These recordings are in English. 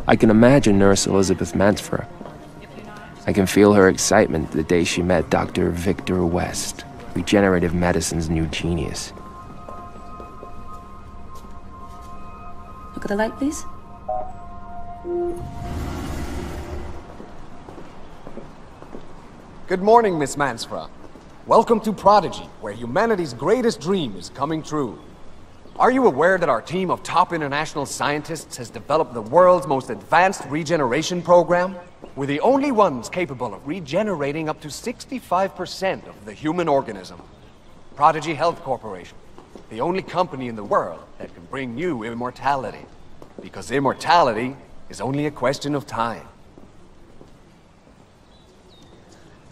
I can imagine Nurse Elizabeth Mansfer. I can feel her excitement the day she met Dr. Victor West, regenerative medicine's new genius. Look at the light, please. Good morning, Miss Mansfra. Welcome to Prodigy, where humanity's greatest dream is coming true. Are you aware that our team of top international scientists has developed the world's most advanced regeneration program? We're the only ones capable of regenerating up to 65% of the human organism. Prodigy Health Corporation, the only company in the world that can bring you immortality. Because immortality is only a question of time.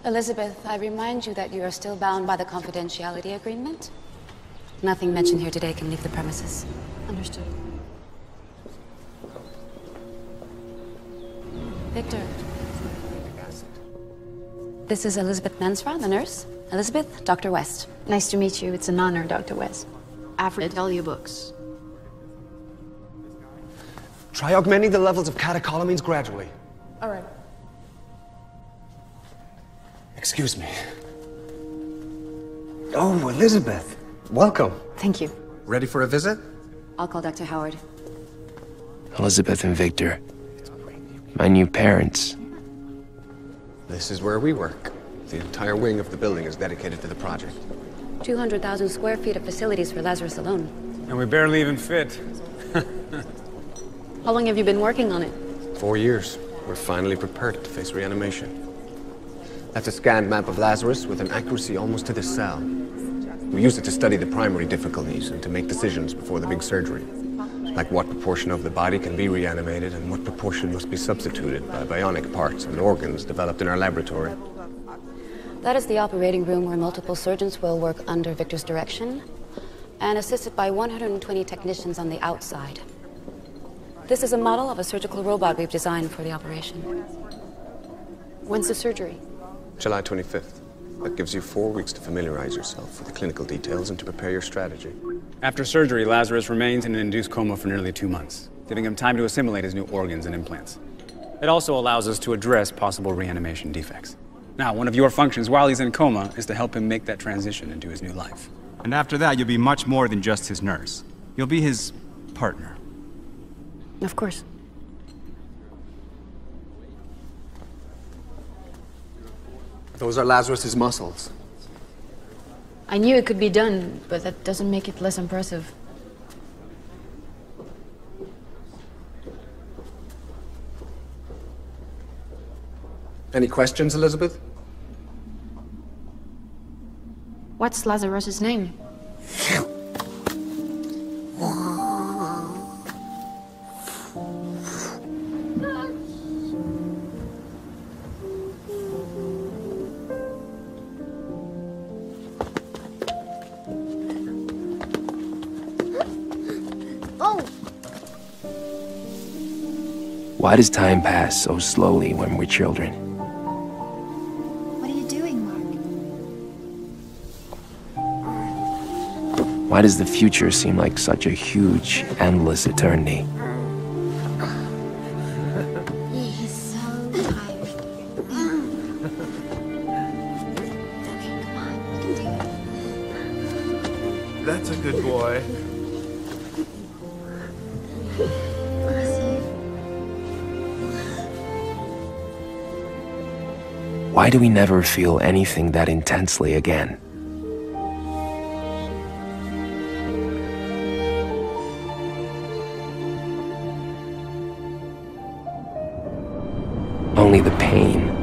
Elizabeth, I remind you that you are still bound by the confidentiality agreement. Nothing mentioned here today can leave the premises. Understood. Victor. This is Elizabeth Mansfra, the nurse. Elizabeth, Dr. West. Nice to meet you. It's an honor, Dr. West. I've read all your books. Try augmenting the levels of catecholamines gradually. All right. Excuse me. Oh, Elizabeth. Welcome. Thank you. Ready for a visit? I'll call Dr. Howard. Elizabeth and Victor. My new parents. This is where we work. The entire wing of the building is dedicated to the project. 200,000 square feet of facilities for Lazarus alone. And we barely even fit. How long have you been working on it? 4 years. We're finally prepared to face reanimation. That's a scanned map of Lazarus with an accuracy almost to the cell. We use it to study the primary difficulties and to make decisions before the big surgery. Like what proportion of the body can be reanimated and what proportion must be substituted by bionic parts and organs developed in our laboratory. That is the operating room where multiple surgeons will work under Victor's direction and assisted by 120 technicians on the outside. This is a model of a surgical robot we've designed for the operation. When's the surgery? July 25th. That gives you 4 weeks to familiarize yourself with the clinical details and to prepare your strategy. After surgery, Lazarus remains in an induced coma for nearly 2 months, giving him time to assimilate his new organs and implants. It also allows us to address possible reanimation defects. Now, one of your functions while he's in coma is to help him make that transition into his new life. And after that, you'll be much more than just his nurse. You'll be his partner. Of course. Those are Lazarus's muscles. I knew it could be done, but that doesn't make it less impressive. Any questions, Elizabeth? What's Lazarus's name? Why does time pass so slowly when we're children? What are you doing, Mark? Why does the future seem like such a huge, endless eternity? He's so tired. Okay, come on, you can do it. That's a good boy. Why do we never feel anything that intensely again? Only the pain.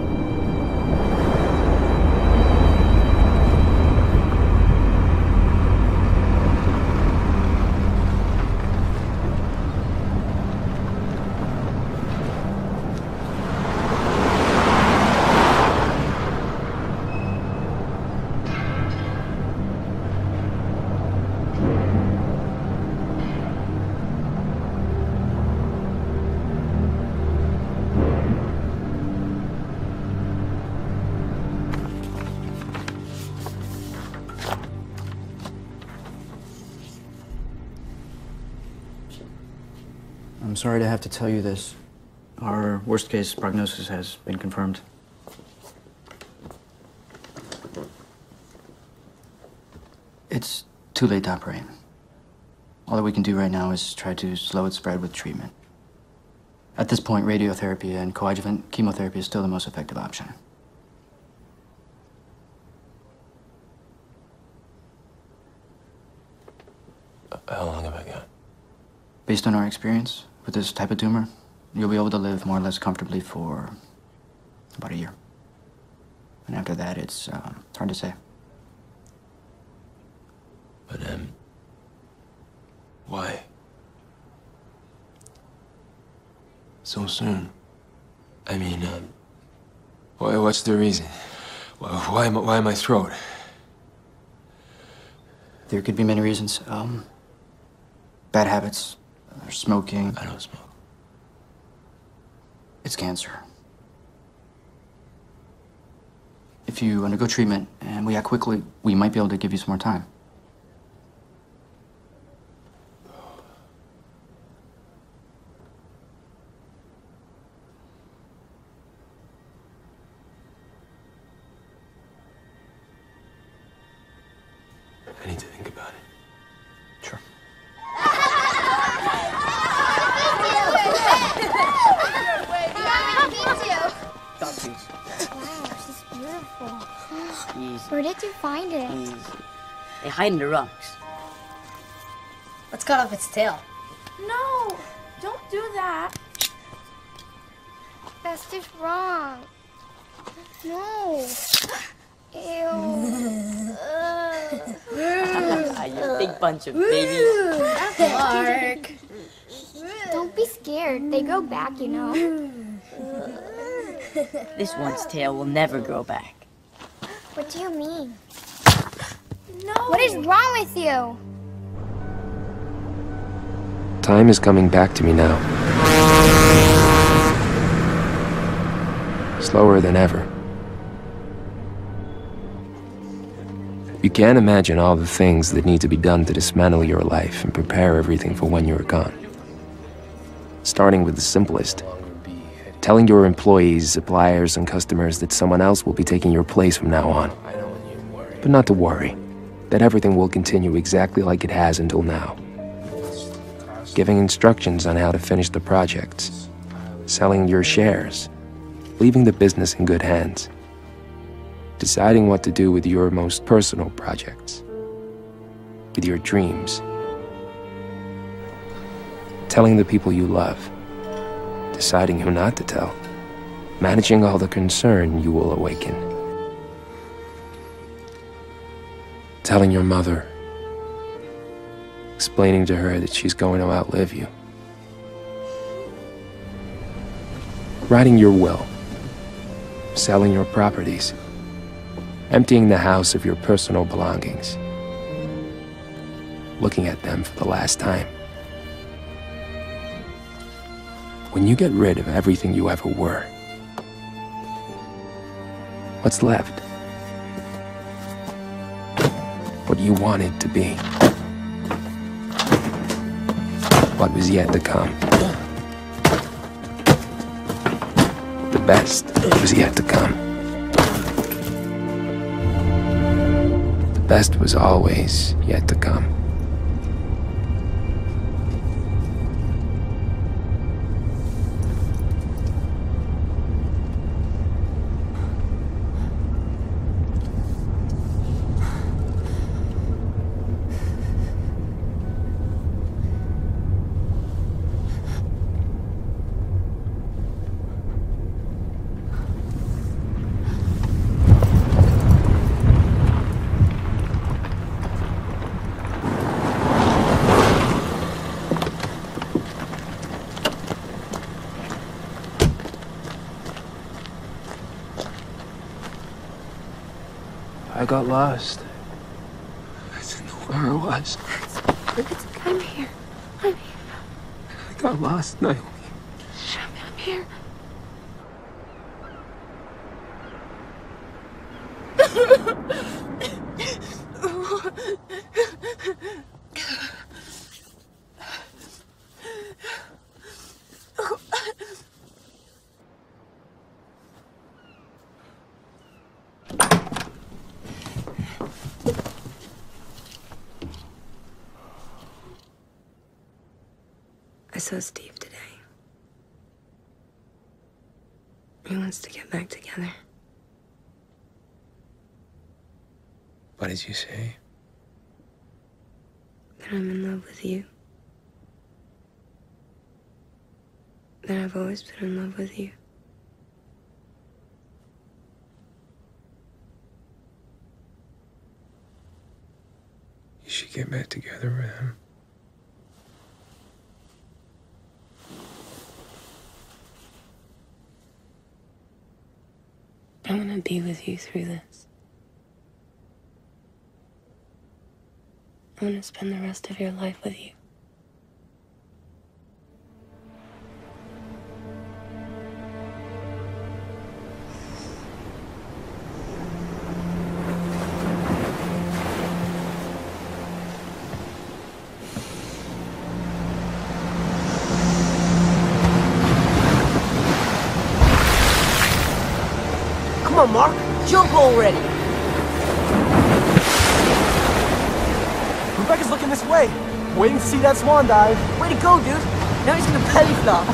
I'm sorry to have to tell you this, Our worst-case prognosis has been confirmed. It's too late to operate. All that we can do right now is try to slow its spread with treatment. At this point, radiotherapy and coadjuvant chemotherapy is still the most effective option. How long have I got? Based on our experience with this type of tumor, you'll be able to live more or less comfortably for about a year. And after that, it's hard to say. But, why? So soon? I mean, what's the reason? Why my throat? There could be many reasons. Bad habits, smoking. I don't smoke. It's cancer. If you undergo treatment and we act quickly, we might be able to give you some more time. I need to think about it. Sure. Wow, she's beautiful. Easy. Where did you find it? Easy. They hide in the rocks. Let's cut off its tail. No! Don't do that. That's just wrong. No. Ew. You big bunch of babies. Mark. Don't be scared. They grow back, you know. This one's tail will never grow back. What do you mean? No! What is wrong with you? Time is coming back to me now. Slower than ever. You can't imagine all the things that need to be done to dismantle your life and prepare everything for when you're gone. Starting with the simplest. Telling your employees, suppliers, and customers that someone else will be taking your place from now on. But not to worry, that everything will continue exactly like it has until now. Giving instructions on how to finish the projects. Selling your shares. Leaving the business in good hands. Deciding what to do with your most personal projects. With your dreams. Telling the people you love. Deciding who not to tell. Managing all the concern you will awaken. Telling your mother. Explaining to her that she's going to outlive you. Writing your will. Selling your properties. Emptying the house of your personal belongings. Looking at them for the last time. When you get rid of everything you ever were, what's left? What you wanted to be. What was yet to come. The best was yet to come. The best was always yet to come. I got lost. I didn't know where I was. It's okay, I'm here. I'm here. I got lost, Naomi. Show me, I'm here. so Steve today. He wants to get back together. What did you say? That I'm in love with you. That I've always been in love with you. You should get back together with him. I want to be with you through this. I want to spend the rest of your life with you. Come on, Mark. Jump already. Rebecca's looking this way, waiting to see that swan dive. Way to go, dude. Now he's gonna belly flop.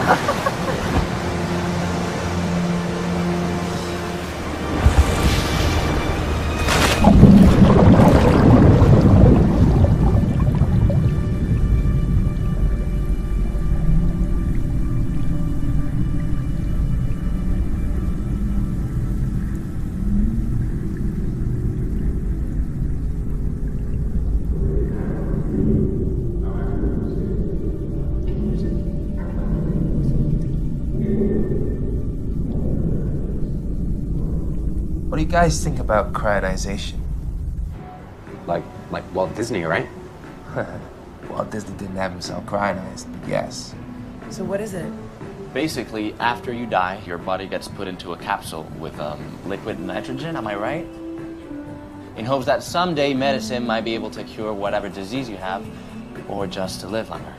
What do you guys think about cryogenization? Like Walt Disney, right? Walt Disney didn't have himself cryogenized, but yes. So what is it? Basically, after you die, your body gets put into a capsule with liquid nitrogen, am I right? In hopes that someday medicine might be able to cure whatever disease you have, or just to live longer.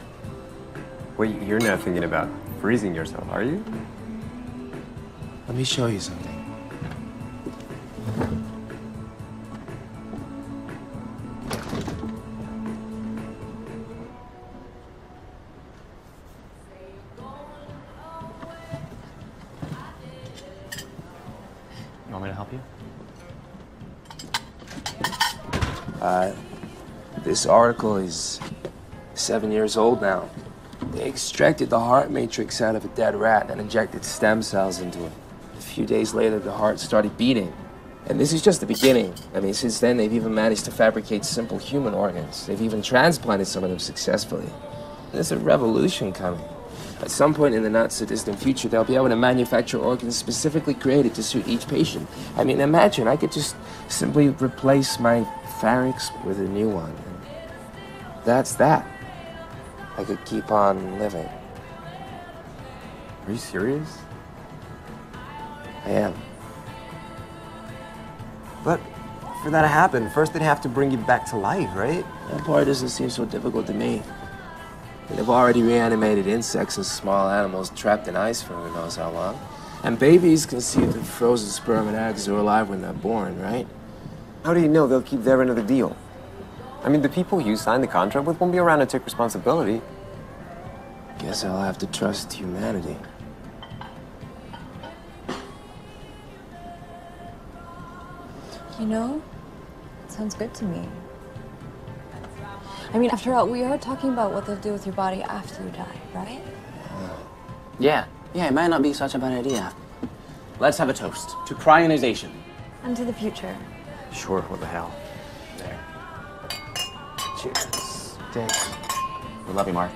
Wait, you're not thinking about freezing yourself, are you? Let me show you something. You want me to help you? This article is 7 years old now. They extracted the heart matrix out of a dead rat and injected stem cells into it. A few days later, the heart started beating. And this is just the beginning. I mean, since then, they've even managed to fabricate simple human organs. They've even transplanted some of them successfully. There's a revolution coming. At some point in the not-so-distant future, they'll be able to manufacture organs specifically created to suit each patient. I mean, imagine, I could just simply replace my pharynx with a new one. And that's that. I could keep on living. Are you serious? I am. But for that to happen, first they'd have to bring you back to life, right? That part doesn't seem so difficult to me. They've already reanimated insects and small animals trapped in ice for who knows how long. And babies conceived of frozen sperm and eggs are alive when they're born, right? How do you know they'll keep their end of the deal? I mean, the people you signed the contract with won't be around to take responsibility. Guess I'll have to trust humanity. You know, it sounds good to me. I mean, after all, we are talking about what they'll do with your body after you die, right? Yeah, it might not be such a bad idea. Let's have a toast to cryogenization. And to the future. Sure, what the hell. There. Cheers. Thanks. We love you, Mark.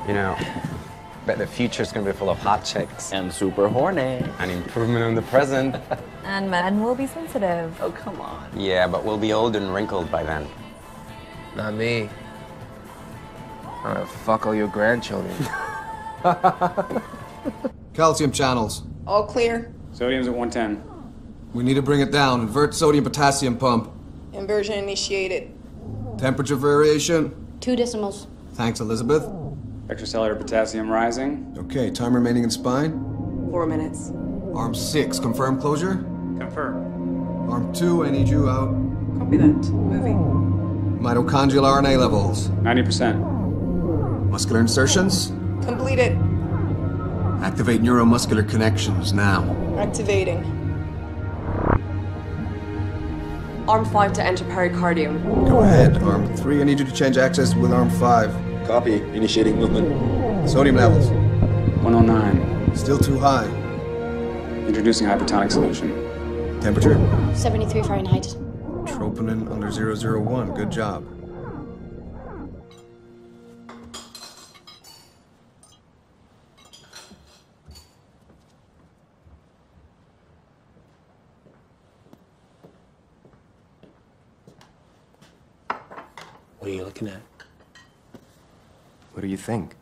You know, bet the future's gonna be full of hot chicks. And super horny. An improvement on the present. And men will be sensitive. Oh, come on. Yeah, but we'll be old and wrinkled by then. Not me. I'm gonna fuck all your grandchildren. Calcium channels. All clear. Sodium's at 110. We need to bring it down. Invert sodium-potassium pump. Inversion initiated. Temperature variation. 2 decimals. Thanks, Elizabeth. Extracellular potassium rising. Okay, time remaining in spine. 4 minutes. Arm 6, confirm closure. Confirm. Arm 2, I need you out. Copy that. Moving. Mitochondrial RNA levels. 90%. Muscular insertions. Completed. Activate neuromuscular connections now. Activating. Arm 5 to enter pericardium. Go ahead, Arm 3. I need you to change access with Arm 5. Copy. Initiating movement. Sodium levels. 109. Still too high. Introducing hypertonic solution. Temperature? 73 Fahrenheit. Troponin under 001. Good job. What are you looking at? What do you think?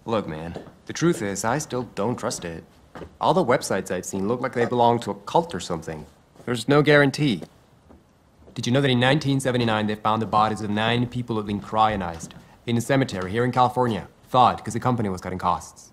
Look, man, the truth is, I still don't trust it. All the websites I've seen look like they belong to a cult or something. There's no guarantee. Did you know that in 1979 they found the bodies of 9 people who had been cryogenized in a cemetery here in California? Thawed because the company was cutting costs.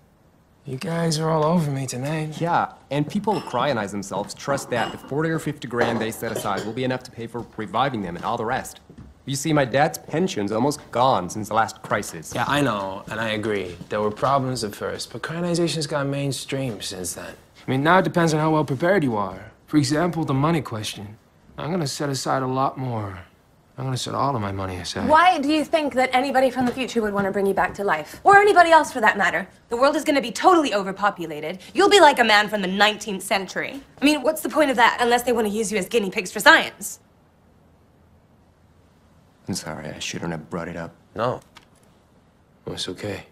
You guys are all over me tonight. Yeah, and people who cryonize themselves trust that the 40 or 50 grand they set aside will be enough to pay for reviving them and all the rest. You see, my dad's pension's almost gone since the last crisis. Yeah, I know, and I agree. There were problems at first, but cryonization's got mainstream since then. I mean, now it depends on how well prepared you are. For example, the money question. I'm gonna set aside a lot more. I'm gonna set all of my money aside. Why do you think that anybody from the future would want to bring you back to life? Or anybody else, for that matter? The world is going to be totally overpopulated. You'll be like a man from the 19th century. I mean, what's the point of that unless they want to use you as guinea pigs for science? I'm sorry, I shouldn't have brought it up. No. Oh, it's okay.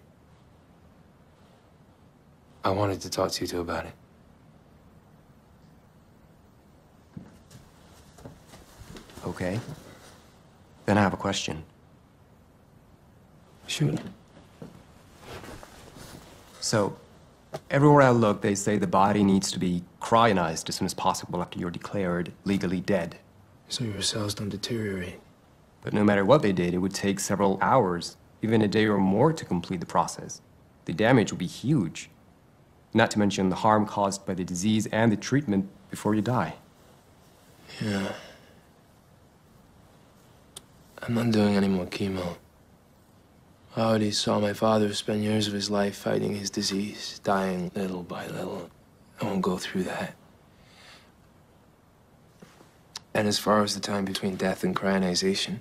I wanted to talk to you two about it. Okay. Then I have a question. Shoot. So, everywhere I look, they say the body needs to be cryogenized as soon as possible after you're declared legally dead. So your cells don't deteriorate. But no matter what they did, it would take several hours, even a day or more, to complete the process. The damage would be huge. Not to mention the harm caused by the disease and the treatment before you die. Yeah. I'm not doing any more chemo. I already saw my father spend years of his life fighting his disease, dying little by little. I won't go through that. And as far as the time between death and cryogenization,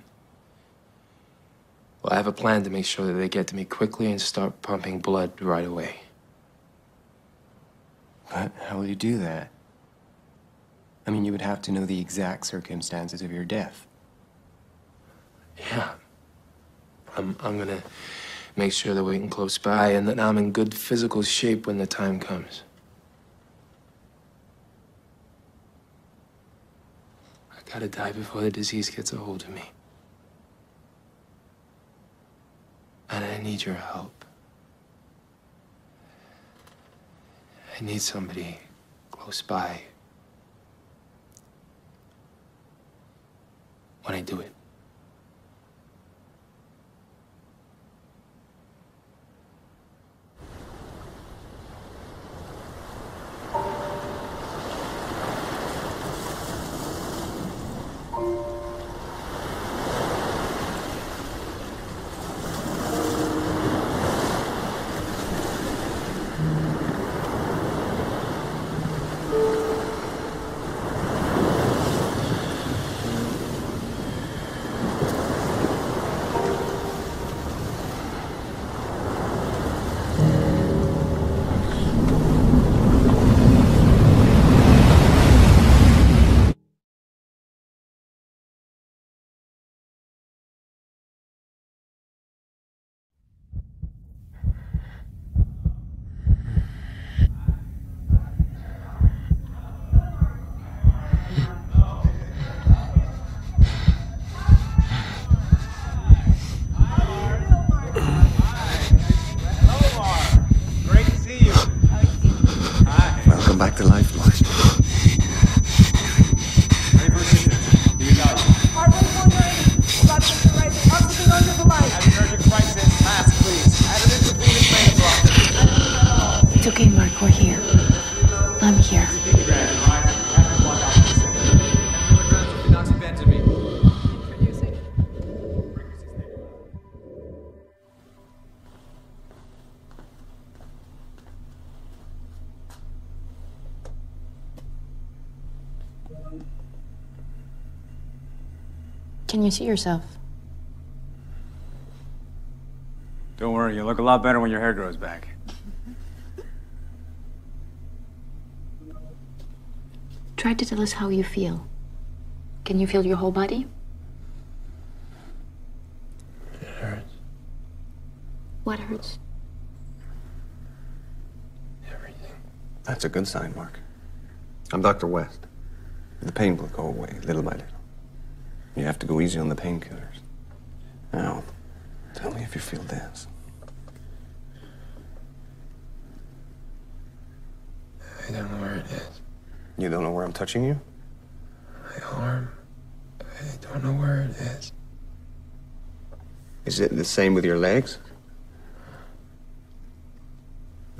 well, I have a plan to make sure that they get to me quickly and start pumping blood right away. But how will you do that? I mean, you would have to know the exact circumstances of your death. Yeah. I'm gonna make sure they're waiting close by and that I'm in good physical shape when the time comes. I gotta die before the disease gets a hold of me. And I need your help. I need somebody close by when I do it. Back to life, Mark. Heart rate 190. Blood pressure rising. Oxygen under the line. Adrenergic crisis. Mask, please. Add an intravenous beta blocker. It's okay, Mark. We're here. I'm here. Can you see yourself? Don't worry, you'll look a lot better when your hair grows back. Try to tell us how you feel. Can you feel your whole body? It hurts. What hurts? Everything. That's a good sign, Mark. I'm Dr. West. The pain will go away little by little. You have to go easy on the painkillers. Now, tell me if you feel this. I don't know where it is. You don't know where I'm touching you? My arm. I don't know where it is. Is it the same with your legs?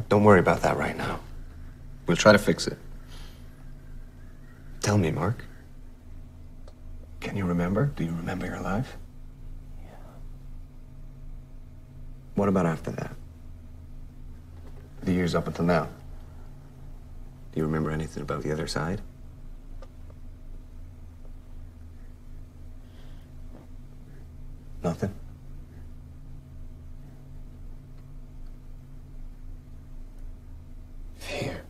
Don't worry about that right now. We'll try to fix it. Tell me, Mark. Can you remember? Do you remember your life? Yeah. What about after that? The years up until now? Do you remember anything about the other side? Nothing? Fear.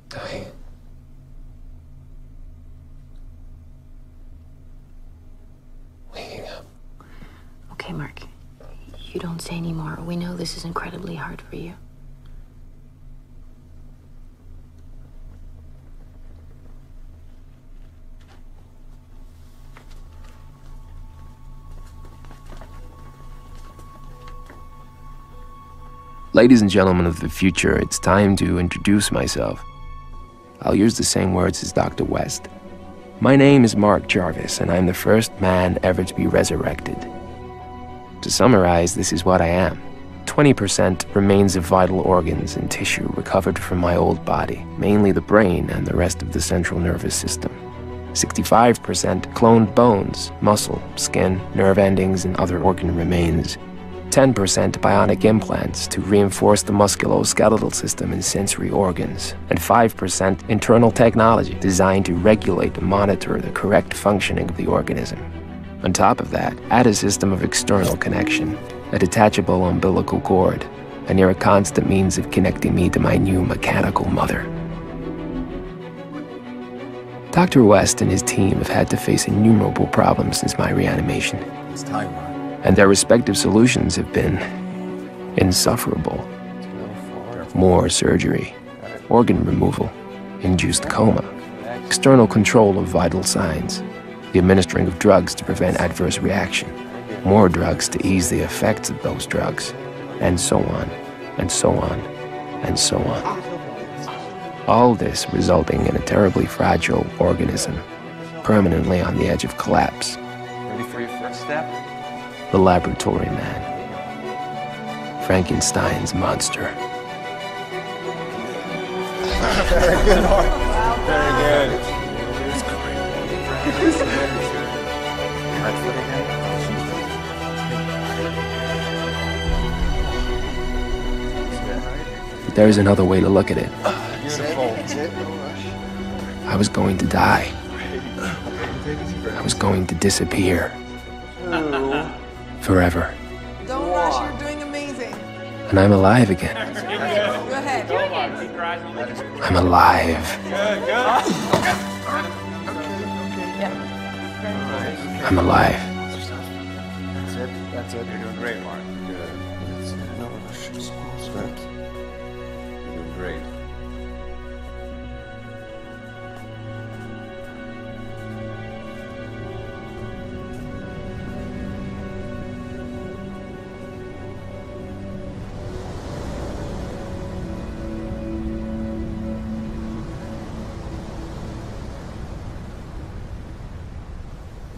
Dying. Waking up. Okay, Mark. You don't say anymore. We know this is incredibly hard for you. Ladies and gentlemen of the future, it's time to introduce myself. I'll use the same words as Dr. West. My name is Mark Jarvis, and I'm the first man ever to be resurrected. To summarize, this is what I am. 20% remains of vital organs and tissue recovered from my old body, mainly the brain and the rest of the central nervous system. 65% cloned bones, muscle, skin, nerve endings, and other organ remains. 10% bionic implants to reinforce the musculoskeletal system and sensory organs, and 5% internal technology designed to regulate and monitor the correct functioning of the organism. On top of that, add a system of external connection, a detachable umbilical cord, and you're a constant means of connecting me to my new mechanical mother. Dr. West and his team have had to face innumerable problems since my reanimation. It's time, Mark. And their respective solutions have been insufferable. More surgery, organ removal, induced coma, external control of vital signs, the administering of drugs to prevent adverse reaction, more drugs to ease the effects of those drugs, and so on, and so on, and so on. All this resulting in a terribly fragile organism, permanently on the edge of collapse. Ready for your first step? The laboratory man. Frankenstein's monster. Very good, Mark. Very good. But there's another way to look at it. I was going to die. I was going to disappear. Forever. Don't rush, you're doing amazing. And I'm alive again. Go ahead. I'm alive. I'm alive. That's it. That's it. You're doing great, Mark. Good. No rush. Small steps. You're doing great.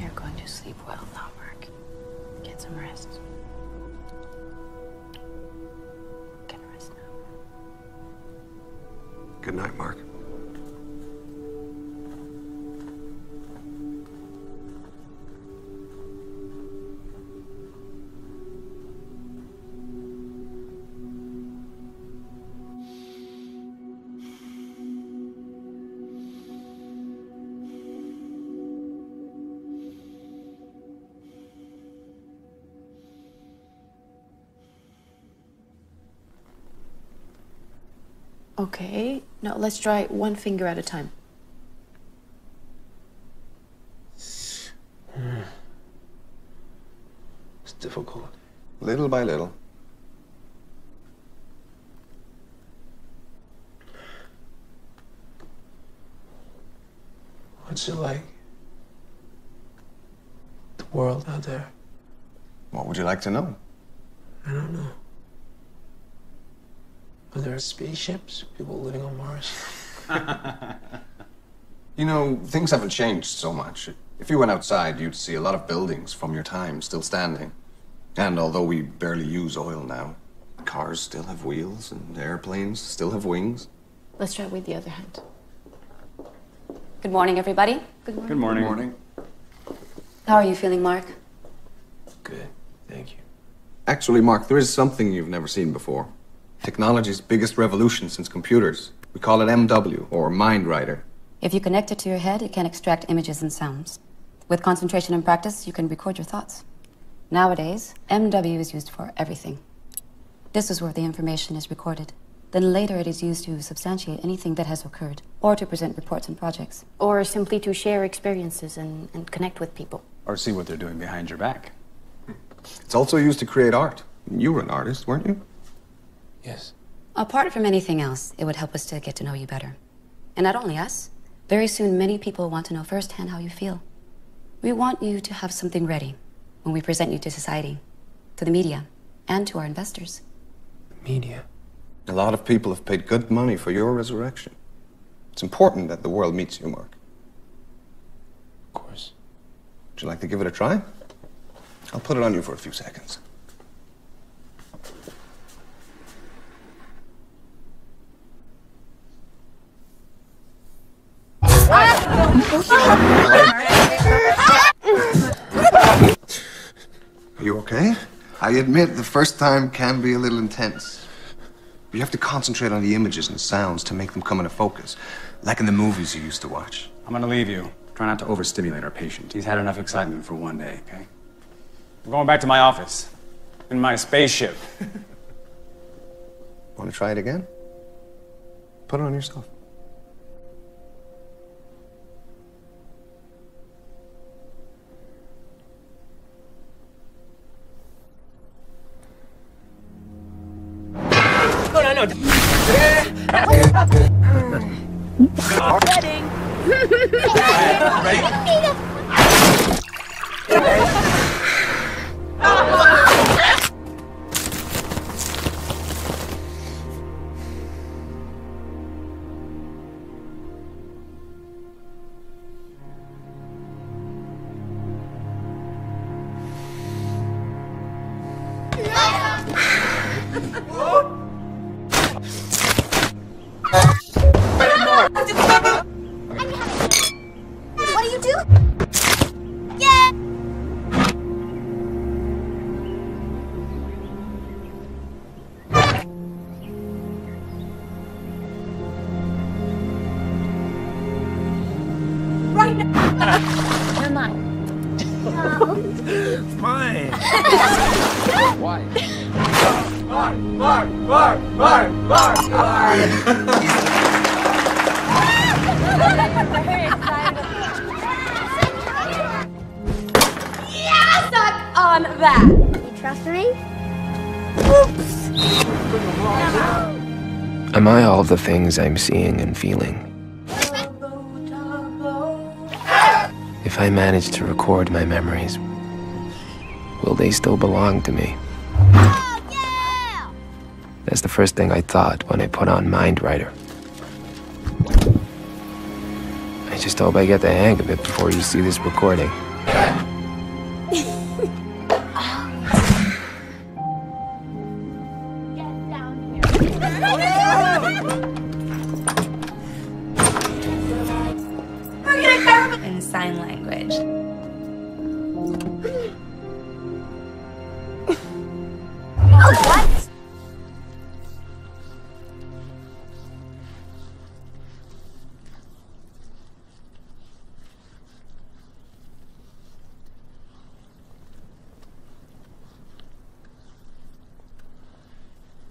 You're going to sleep well now, Mark. Get some rest. Get rest now. Good night, Mark. Okay, now let's try one finger at a time. It's difficult. Little by little. What's it like? The world out there? What would you like to know? I don't know. Are there spaceships? People living on Mars? You know, things haven't changed so much. If you went outside, you'd see a lot of buildings from your time still standing. And although we barely use oil now, cars still have wheels and airplanes still have wings. Let's try with the other hand. Good morning, everybody. Good morning. Good morning. Good morning. How are you feeling, Mark? Good, thank you. Actually, Mark, there is something you've never seen before. Technology's biggest revolution since computers. We call it MW, or Mind Writer. If you connect it to your head, it can extract images and sounds. With concentration and practice, you can record your thoughts. Nowadays, MW is used for everything. This is where the information is recorded. Then later it is used to substantiate anything that has occurred, or to present reports and projects. Or simply to share experiences and connect with people. Or see what they're doing behind your back. It's also used to create art. You were an artist, weren't you? Yes. Apart from anything else, it would help us to get to know you better. And not only us, very soon many people want to know firsthand how you feel. We want you to have something ready when we present you to society, to the media, and to our investors. Media? A lot of people have paid good money for your resurrection. It's important that the world meets you, Mark. Of course. Would you like to give it a try? I'll put it on you for a few seconds. Are you okay? I admit the first time can be a little intense. You have to concentrate on the images and sounds to make them come into focus, like in the movies you used to watch. I'm gonna leave you. Try not to overstimulate our patient. He's had enough excitement for one day, okay? I'm going back to my office. In my spaceship. Want to try it again? Put it on yourself. No. What are you doing? Yeah! Right now! You're mine. No. Mine! Why? Yeah, suck on that. You trust me? Am I all the things I'm seeing and feeling? If I manage to record my memories, will they still belong to me? Oh, yeah! That's the first thing I thought when I put on Mind Writer. I just hope I get the hang of it before you see this recording. In sign language. Oh, what?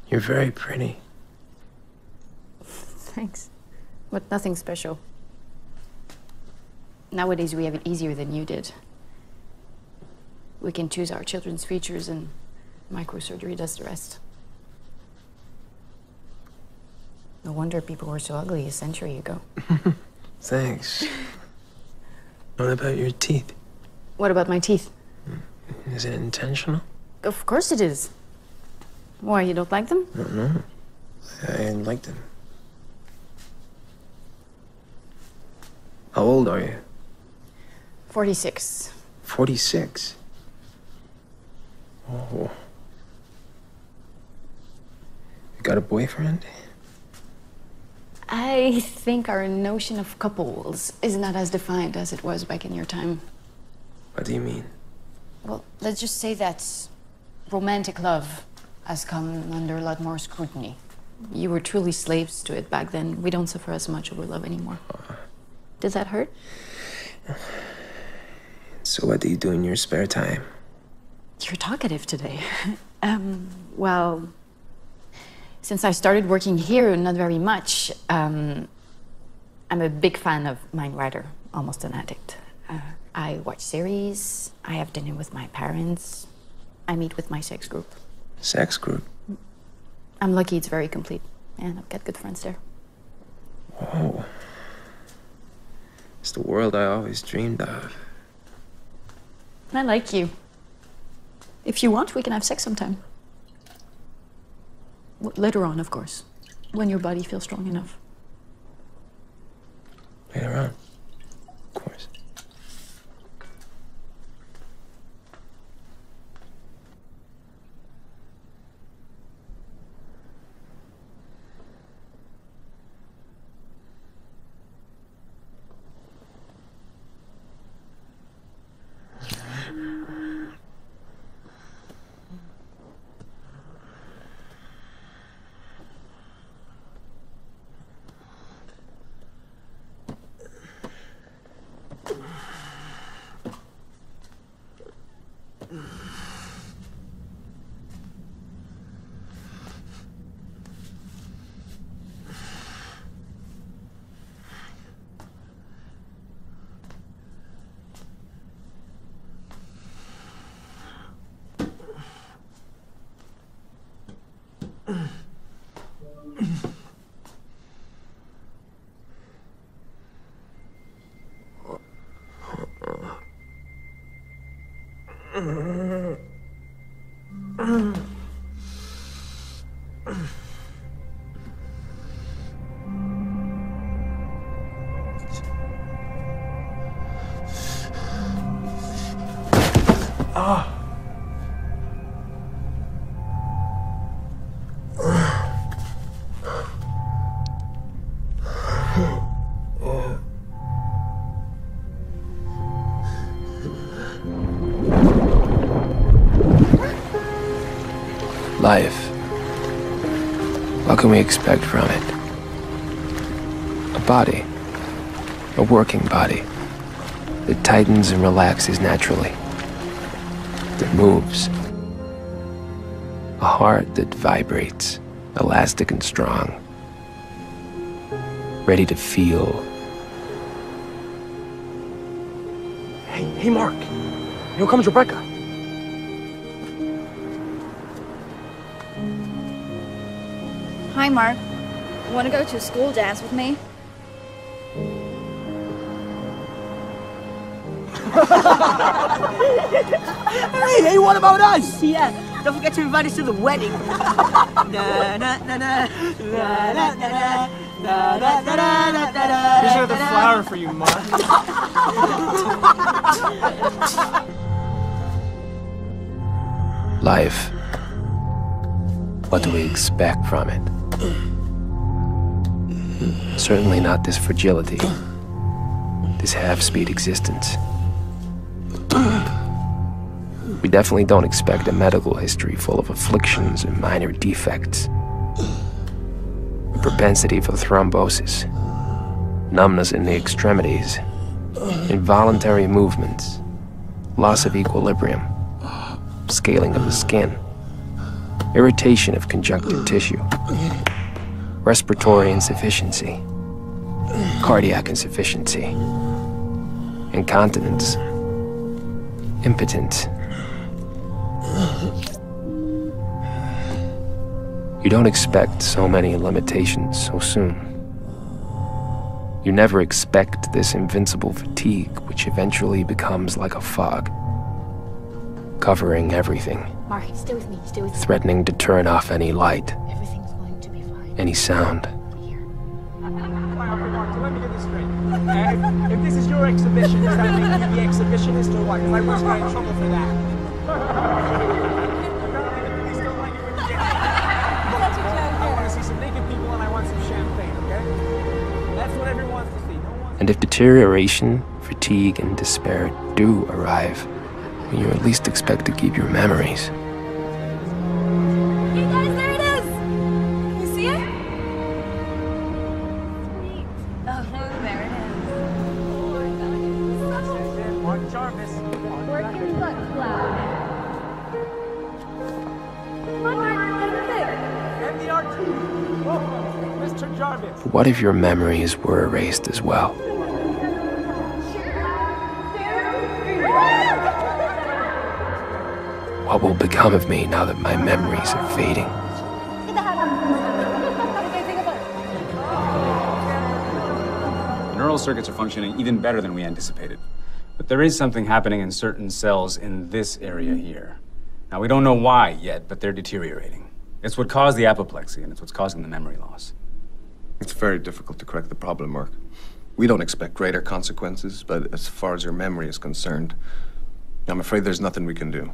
You're very pretty. Thanks. But nothing special. Nowadays, we have it easier than you did. We can choose our children's features, and microsurgery does the rest. No wonder people were so ugly a century ago. Thanks. What about your teeth? What about my teeth? Is it intentional? Of course it is. Why, you don't like them? No. I like them. How old are you? 46. 46? Oh. You got a boyfriend? I think our notion of couples is not as defined as it was back in your time. What do you mean? Well, let's just say that romantic love has come under a lot more scrutiny. You were truly slaves to it back then. We don't suffer as much over love anymore. Does that hurt? So what do you do in your spare time? You're talkative today. Well, since I started working here, not very much. I'm a big fan of Mindwriter, almost an addict. I watch series, I have dinner with my parents, I meet with my sex group. Sex group? I'm lucky it's very complete, and I've got good friends there. Whoa. It's the world I always dreamed of. I like you. If you want, we can have sex sometime. Later on, of course, when your body feels strong enough. Later on, of course. Life. What can we expect from it? A body. A working body. That tightens and relaxes naturally. That moves. A heart that vibrates, elastic and strong. Ready to feel. Hey, Mark. Here comes Rebecca. Hi, Mark. Want to go to a school dance with me? Hey, what about us? Yeah, don't forget to invite us to the wedding. Here's another flower for you, Mark. Life. What do we expect from it? Certainly not this fragility, this half-speed existence. We definitely don't expect a medical history full of afflictions and minor defects. A propensity for thrombosis, numbness in the extremities, involuntary movements, loss of equilibrium, scaling of the skin, irritation of conjunctive tissue, respiratory insufficiency, cardiac insufficiency, incontinence, impotence. You don't expect so many limitations so soon. You never expect this invincible fatigue, which eventually becomes like a fog, covering everything, Mark, stay with me, stay with me. threatening to turn off any light, Everything's going to be fine. any sound. Let me get this straight. If this is your exhibition, does that make you the exhibitionist or what? Because I was getting in trouble for that. I want to see some naked people and I want some champagne, okay? That's what everyone wants to see. And if deterioration, fatigue, and despair do arrive, you at least expect to keep your memories. Hey guys, there it is! Can you see it? Oh, there it is. Mark Jarvis. Working butt cloud. Come on, Mark, get him thick. And the RT. Welcome, Mr. Jarvis. But what if your memories were erased as well? What will become of me now that my memories are fading? The neural circuits are functioning even better than we anticipated. But there is something happening in certain cells in this area here. Now, we don't know why yet, but they're deteriorating. It's what caused the apoplexy, and it's what's causing the memory loss. It's very difficult to correct the problem, Mark. We don't expect greater consequences, but as far as your memory is concerned, I'm afraid there's nothing we can do.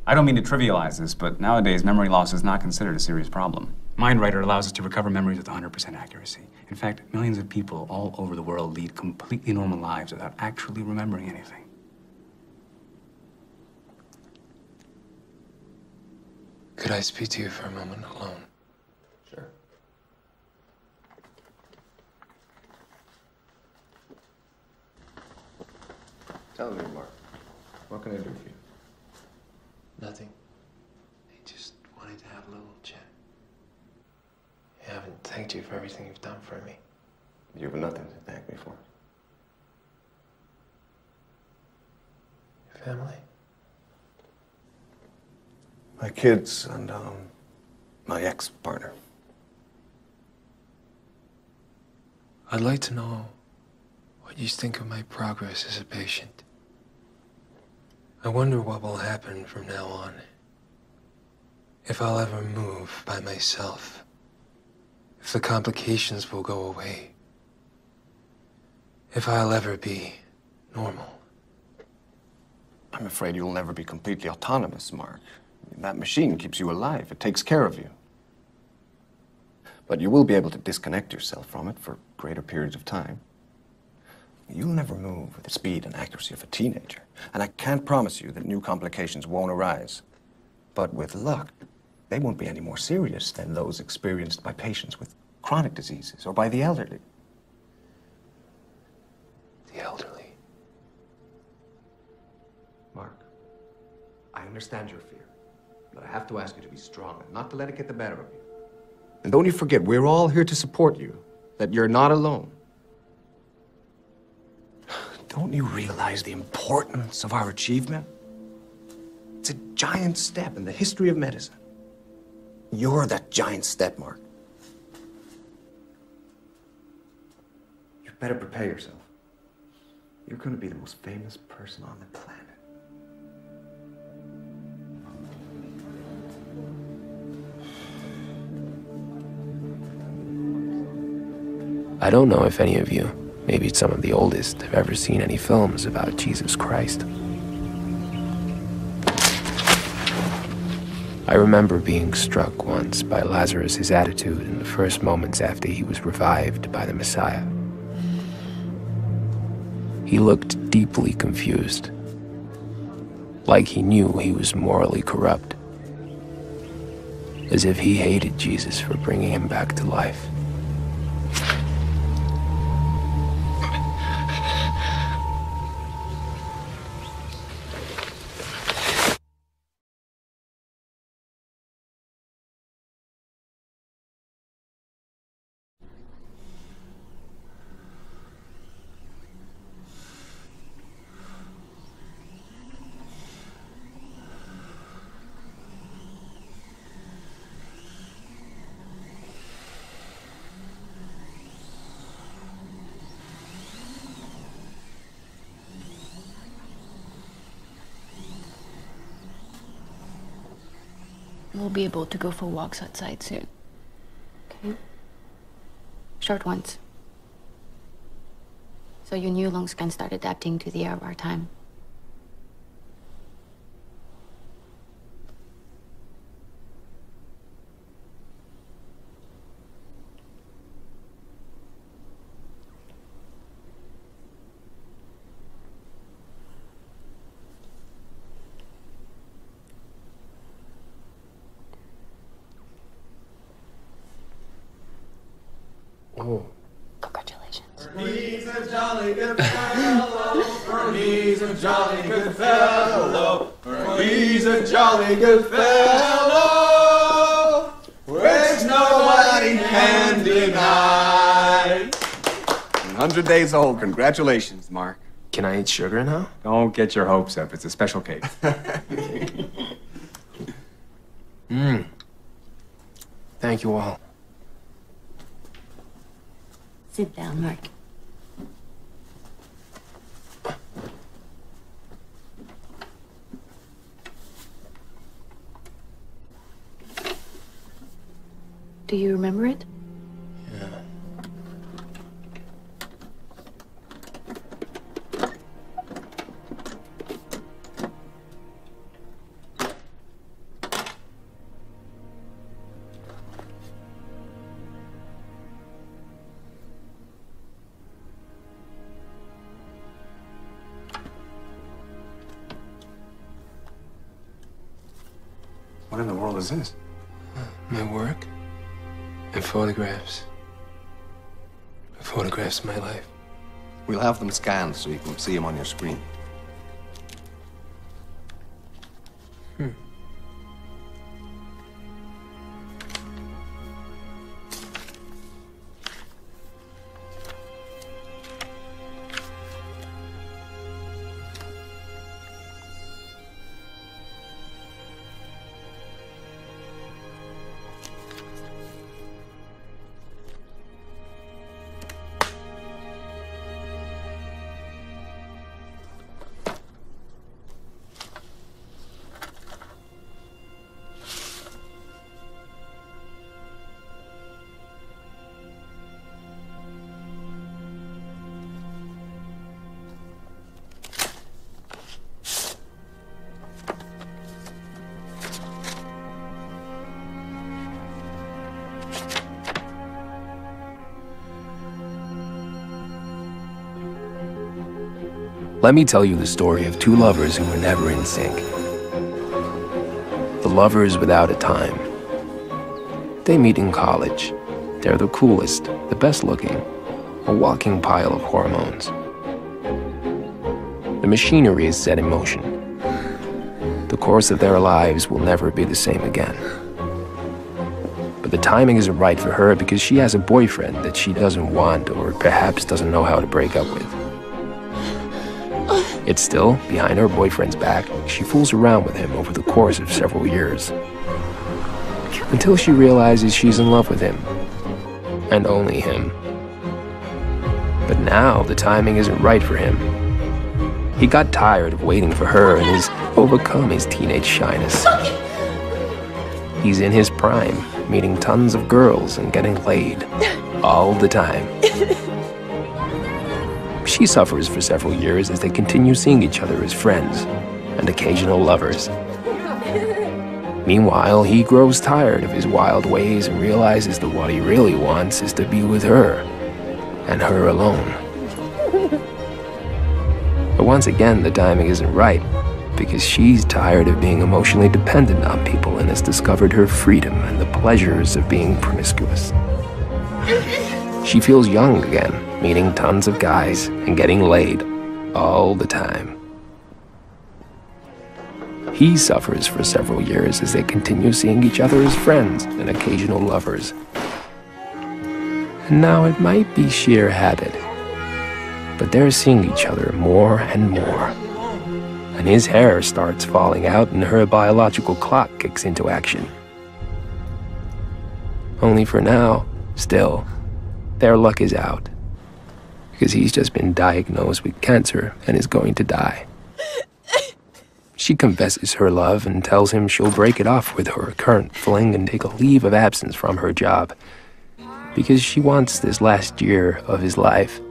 I don't mean to trivialize this, but nowadays memory loss is not considered a serious problem. MindWriter allows us to recover memories with 100% accuracy. In fact, millions of people all over the world lead completely normal lives without actually remembering anything. Could I speak to you for a moment alone? Sure. Tell me, Mark. What can I do for you? Nothing. I just wanted to have a little chat. I haven't thanked you for everything you've done for me. You have nothing to thank me for. Your family? My kids and, my ex-partner. I'd like to know what you think of my progress as a patient. I wonder what will happen from now on. If I'll ever move by myself. If the complications will go away. If I'll ever be normal. I'm afraid you'll never be completely autonomous, Mark. That machine keeps you alive. It takes care of you. But you will be able to disconnect yourself from it for greater periods of time. You'll never move with the speed and accuracy of a teenager. And I can't promise you that new complications won't arise. But with luck, they won't be any more serious than those experienced by patients with chronic diseases or by the elderly. The elderly. Mark, I understand your fear, but I have to ask you to be strong and not to let it get the better of you. And don't you forget, we're all here to support you, that you're not alone. Don't you realize the importance of our achievement? It's a giant step in the history of medicine. You're that giant step, Mark. You better prepare yourself. You're going to be the most famous person on the planet. I don't know if any of you, maybe some of the oldest, have ever seen any films about Jesus Christ. I remember being struck once by Lazarus' attitude in the first moments after he was revived by the Messiah. He looked deeply confused, like he knew he was morally corrupt, as if he hated Jesus for bringing him back to life. we'll be able to go for walks outside soon. Okay. Short ones. So your new lungs can start adapting to the air of our time. Oh. Congratulations. He's a jolly good fellow, for he's a jolly good fellow, for he's a jolly good fellow, which nobody can deny. 100 days old. Congratulations, Mark. Can I eat sugar now? Don't get your hopes up. It's a special cake. Thank you all. Sit down, Mark. Do you remember it? Yeah. What in the world is this? My work and photographs. Photographs of my life. We'll have them scanned so you can see them on your screen. Let me tell you the story of two lovers who were never in sync. The lovers without a time. They meet in college. They're the coolest, the best looking, a walking pile of hormones. The machinery is set in motion. The course of their lives will never be the same again. But the timing isn't right for her because she has a boyfriend that she doesn't want or perhaps doesn't know how to break up with. Yet still, behind her boyfriend's back, she fools around with him over the course of several years. Until she realizes she's in love with him. And only him. But now the timing isn't right for him. He got tired of waiting for her and has overcome his teenage shyness. He's in his prime, meeting tons of girls and getting laid. All the time. She suffers for several years as they continue seeing each other as friends and occasional lovers. Meanwhile, he grows tired of his wild ways and realizes that what he really wants is to be with her, and her alone. But once again, the timing isn't right, because she's tired of being emotionally dependent on people and has discovered her freedom and the pleasures of being promiscuous. She feels young again, meeting tons of guys and getting laid all the time. He suffers for several years as they continue seeing each other as friends and occasional lovers. And now it might be sheer habit, but they're seeing each other more and more. And his hair starts falling out and her biological clock kicks into action. Only for now, still, their luck is out. Because he's just been diagnosed with cancer and is going to die. She confesses her love and tells him she'll break it off with her current fling and take a leave of absence from her job. Because she wants this last year of his life,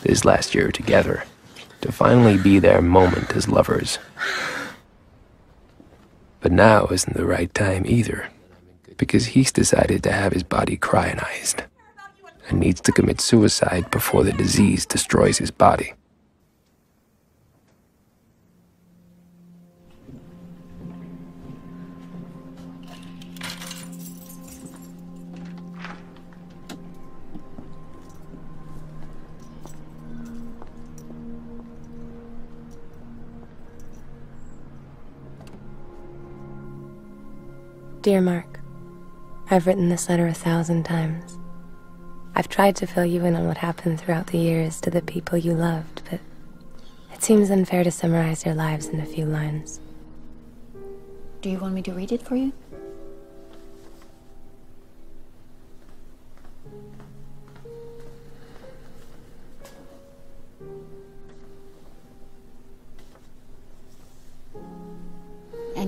this last year together, to finally be their moment as lovers. But now isn't the right time either, because he's decided to have his body cryogenized and needs to commit suicide before the disease destroys his body. Dear Mark, I've written this letter 1,000 times. I've tried to fill you in on what happened throughout the years to the people you loved, but it seems unfair to summarize your lives in a few lines. Do you want me to read it for you?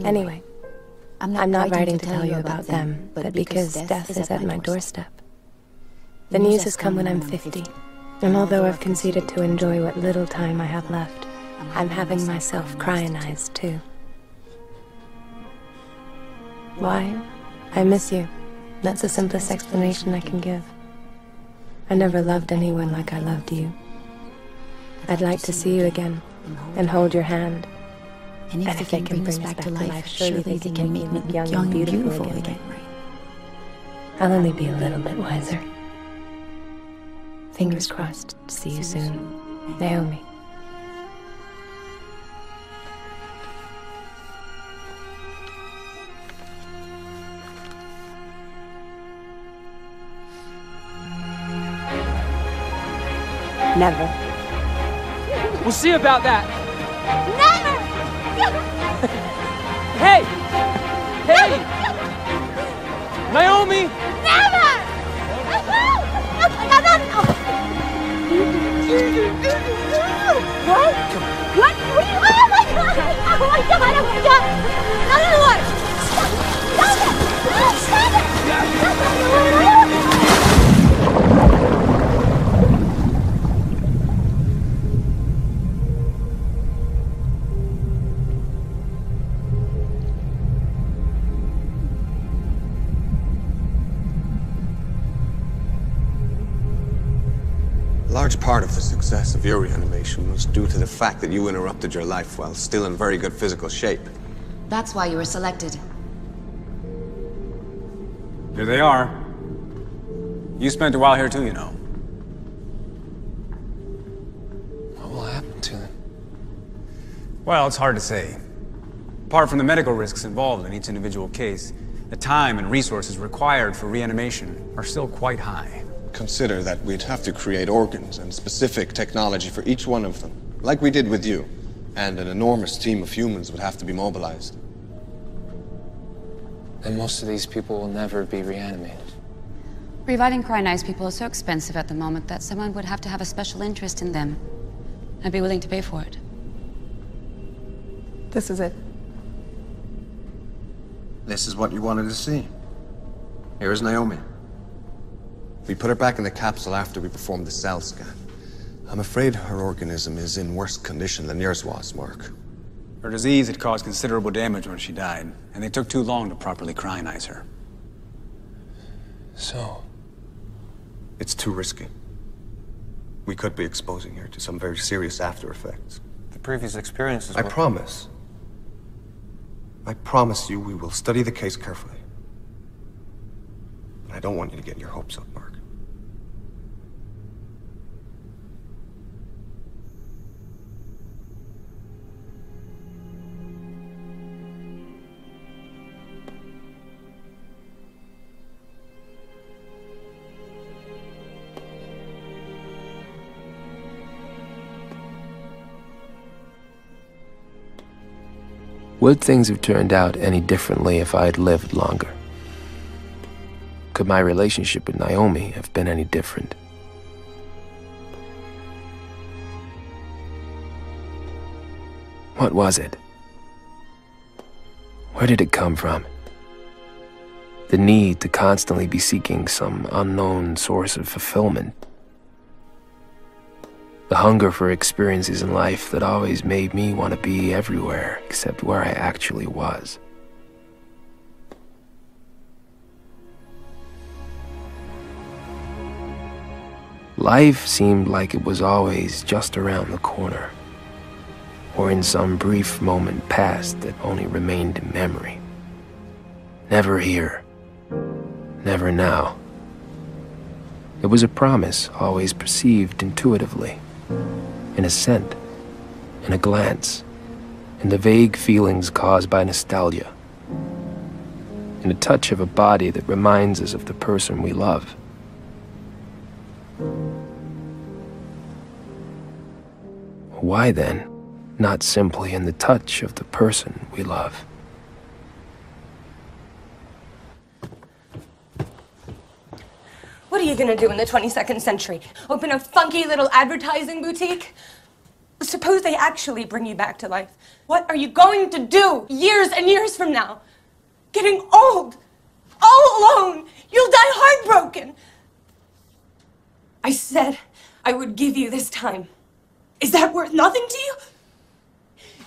Anyway, I'm not writing to tell you about them, but because death is at my doorstep. The news has come when I'm 50, and although I've conceded to enjoy what little time I have left, I'm having myself cryogenized too. Why? I miss you. That's the simplest explanation I can give. I never loved anyone like I loved you. I'd like to see you again, and hold your hand. And if they can bring us back to life, surely they can make me look young and beautiful again. I'll only be a little bit wiser. Fingers crossed. See you soon. Naomi. Never. We'll see about that. Never! Hey! Hey! Naomi! Never! What? What? Oh my god! Oh my god! Oh my god! Not another one! Stop it! Stop it! A large part of the success of your reanimation was due to the fact that you interrupted your life while still in very good physical shape. That's why you were selected. Here they are. You spent a while here too, you know. What will happen to them? Well, it's hard to say. Apart from the medical risks involved in each individual case, the time and resources required for reanimation are still quite high. Consider that we'd have to create organs and specific technology for each one of them, like we did with you, and an enormous team of humans would have to be mobilized. And most of these people will never be reanimated. Reviving cryogenized people is so expensive at the moment that someone would have to have a special interest in them and be willing to pay for it. This is it. This is what you wanted to see. Here is Naomi. We put her back in the capsule after we performed the cell scan. I'm afraid her organism is in worse condition than yours was, Mark. Her disease had caused considerable damage when she died, and they took too long to properly cryogenize her. So? It's too risky. We could be exposing her to some very serious after effects. The previous experiences I promise you we will study the case carefully. But I don't want you to get your hopes up, Mark. Would things have turned out any differently if I had lived longer? Could my relationship with Naomi have been any different? What was it Where did it come from? The need to constantly be seeking some unknown source of fulfillment. The hunger for experiences in life that always made me want to be everywhere except where I actually was. Life seemed like it was always just around the corner, or in some brief moment past that only remained in memory. Never here, never now. It was a promise always perceived intuitively, in a scent, in a glance, in the vague feelings caused by nostalgia, in the touch of a body that reminds us of the person we love. Why then, not simply in the touch of the person we love? What are you gonna do in the 22nd century? Open a funky little advertising boutique? Suppose they actually bring you back to life. What are you going to do years and years from now? Getting old, all alone. You'll die heartbroken. I said I would give you this time. Is that worth nothing to you?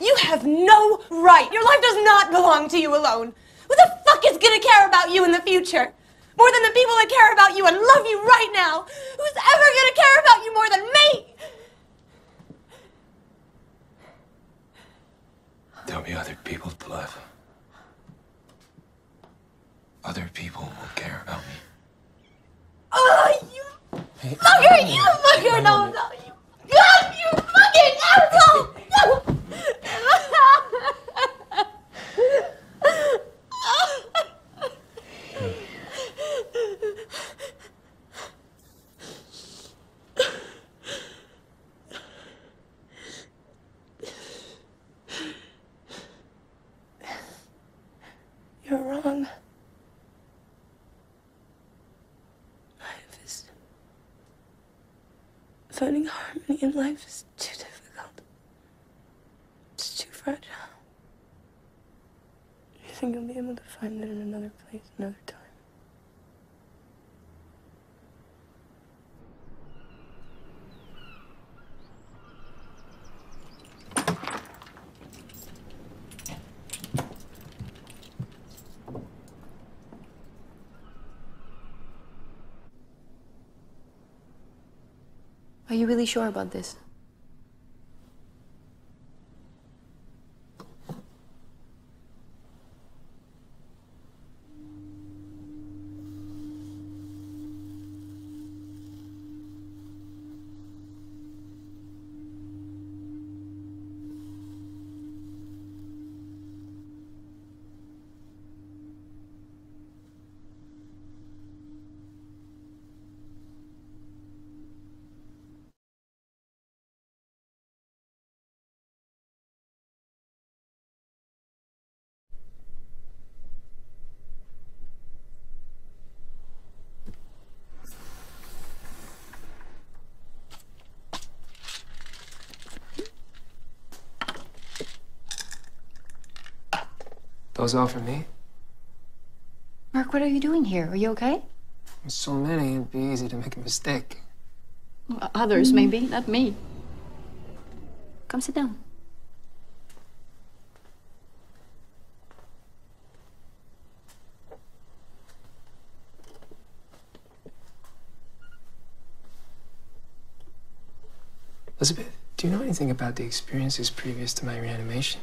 You have no right. Your life does not belong to you alone. Who the fuck is gonna care about you in the future? More than the people that care about you and love you right now. Who's ever gonna care about you more than me? There'll be other people to love. Other people will care about me. Oh, you fucker! You fucker! No, you... God, you fucking asshole! No! You're wrong. Finding harmony in life is too difficult. It's too fragile. You think you'll be able to find it in another place, another time? Are you really sure about this? Those all for me? Mark, what are you doing here? Are you okay? There's so many, it'd be easy to make a mistake. Well, others, maybe, not me. Come sit down. Elizabeth, do you know anything about the experiences previous to my reanimation?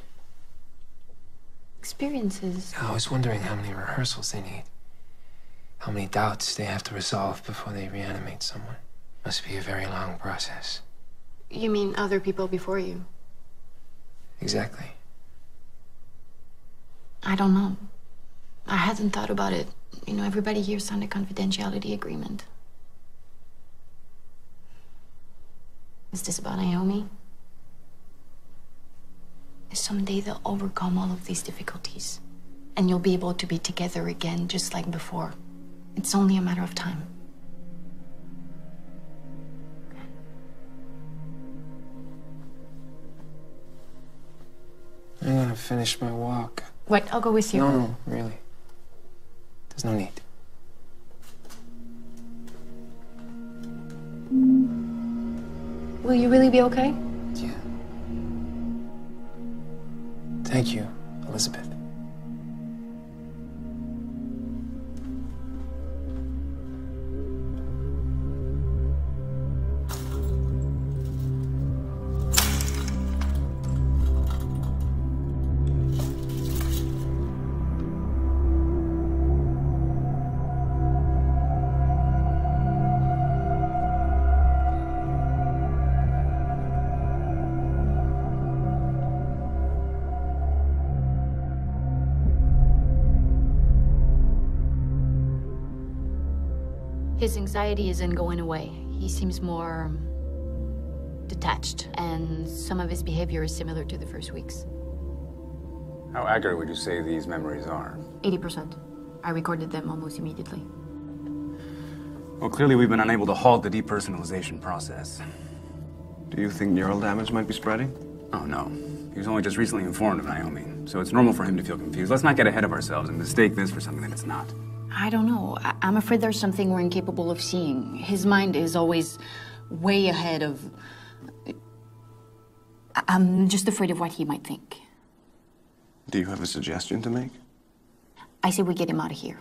Experiences? I was wondering how many rehearsals they need. How many doubts they have to resolve before they reanimate someone. Must be a very long process. You mean other people before you? Exactly. I don't know. I hadn't thought about it. You know, everybody here signed a confidentiality agreement. Is this about Naomi? Someday they'll overcome all of these difficulties, and you'll be able to be together again just like before. It's only a matter of time. I'm gonna finish my walk. What? I'll go with you. No, really. There's no need. Will you really be okay? Yeah. Thank you, Elizabeth. His anxiety isn't going away. He seems more detached, and some of his behavior is similar to the first weeks. How accurate would you say these memories are? 80%. I recorded them almost immediately. Well, clearly we've been unable to halt the depersonalization process. Do you think neural damage might be spreading? Oh, no. He was only just recently informed of Naomi, so it's normal for him to feel confused. Let's not get ahead of ourselves and mistake this for something that it's not. I don't know. I'm afraid there's something we're incapable of seeing. His mind is always way ahead of... I'm just afraid of what he might think. Do you have a suggestion to make? I say we get him out of here.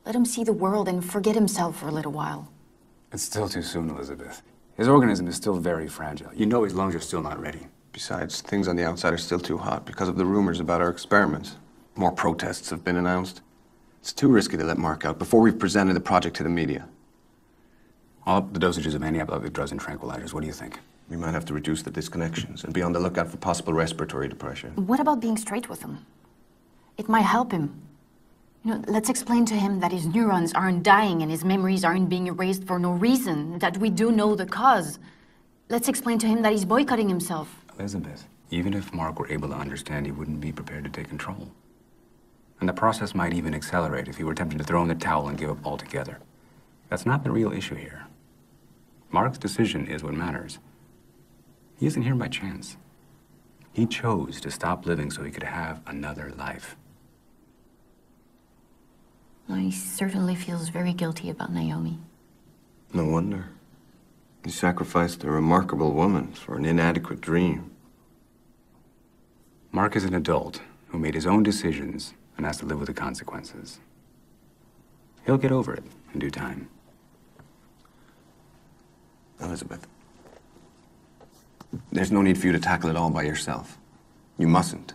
Let him see the world and forget himself for a little while. It's still too soon, Elizabeth. His organism is still very fragile. You know his lungs are still not ready. Besides, things on the outside are still too hot because of the rumors about our experiments. More protests have been announced. It's too risky to let Mark out before we've presented the project to the media. I'll up the dosages of antiepileptic drugs and tranquilizers. What do you think? We might have to reduce the disconnections and be on the lookout for possible respiratory depression. What about being straight with him? It might help him. You know, let's explain to him that his neurons aren't dying and his memories aren't being erased for no reason, that we do know the cause. Let's explain to him that he's boycotting himself. Elizabeth, even if Mark were able to understand, he wouldn't be prepared to take control. And the process might even accelerate if he were tempted to throw in the towel and give up altogether. That's not the real issue here. Mark's decision is what matters. He isn't here by chance. He chose to stop living so he could have another life. Well, he certainly feels very guilty about Naomi. No wonder. He sacrificed a remarkable woman for an inadequate dream. Mark is an adult who made his own decisions and has to live with the consequences. He'll get over it in due time. Elizabeth, there's no need for you to tackle it all by yourself. You mustn't.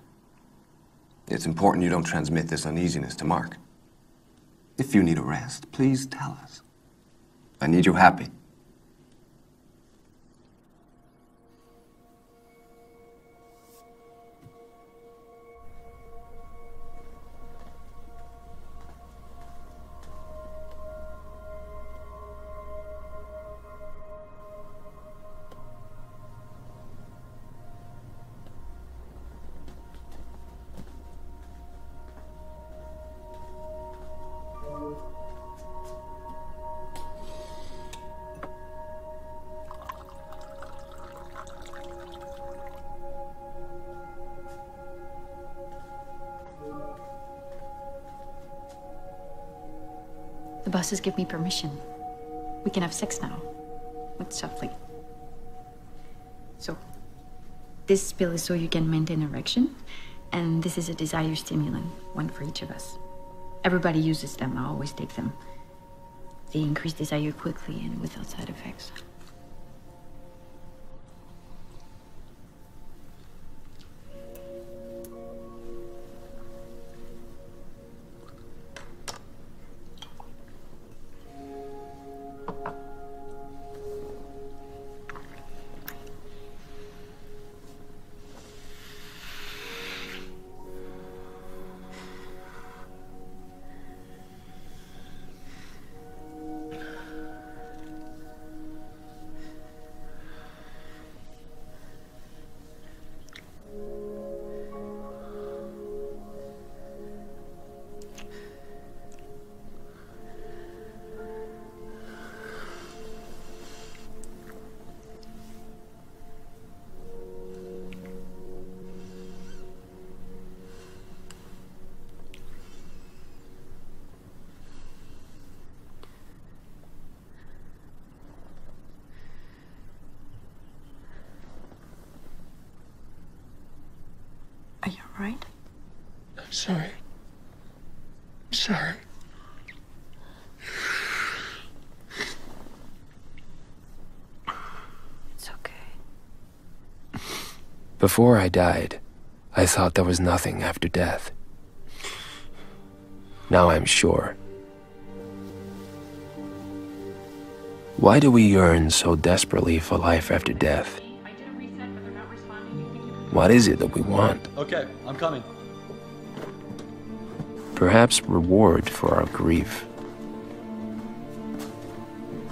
It's important you don't transmit this uneasiness to Mark. If you need a rest, please tell us. I need you happy. The bosses give me permission. We can have sex now. But softly. So, this pill is so you can maintain erection, and this is a desire stimulant, one for each of us. Everybody uses them. I always take them. They increase desire quickly and without side effects. Are you alright? I'm sorry. I'm sorry. It's okay. Before I died, I thought there was nothing after death. Now I'm sure. Why do we yearn so desperately for life after death? What is it that we want? Okay, I'm coming. Perhaps reward for our grief.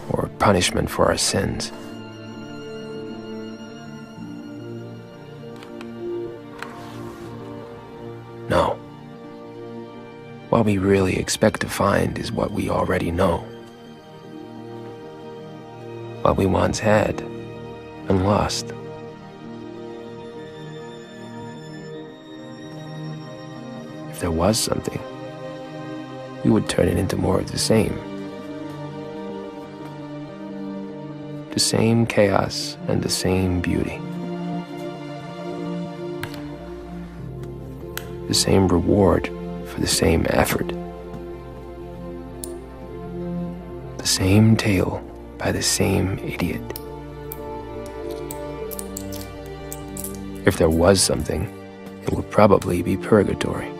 Or punishment for our sins. No. What we really expect to find is what we already know. What we once had and lost. If there was something, we would turn it into more of the same. The same chaos and the same beauty. The same reward for the same effort. The same tale by the same idiot. If there was something, it would probably be purgatory.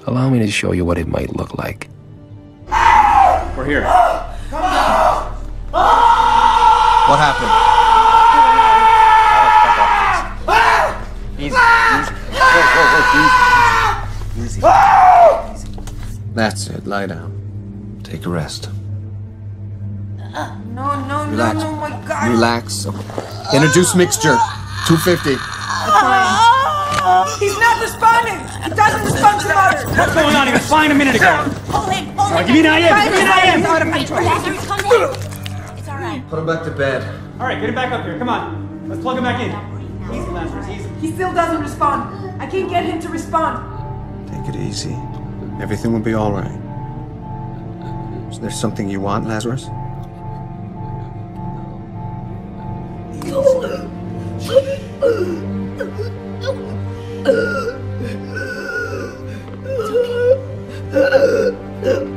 Allow me to show you what it might look like. We're here. What happened? Easy, easy. That's it, lie down. Take a rest. No, Relax. my God. Relax. Introduce mixture. 250. He's not responding. He doesn't respond to mother. What's going on? He was fine a minute ago. Hold him. Give me an IM. Give me an IM. It's out of control. Lazarus, come in. It's all right. Put him back to bed. All right, get him back up here. Come on. Let's plug him back in. Easy, Lazarus. Easy. He still doesn't respond. I can't get him to respond. Take it easy. Everything will be all right. Is there something you want, Lazarus?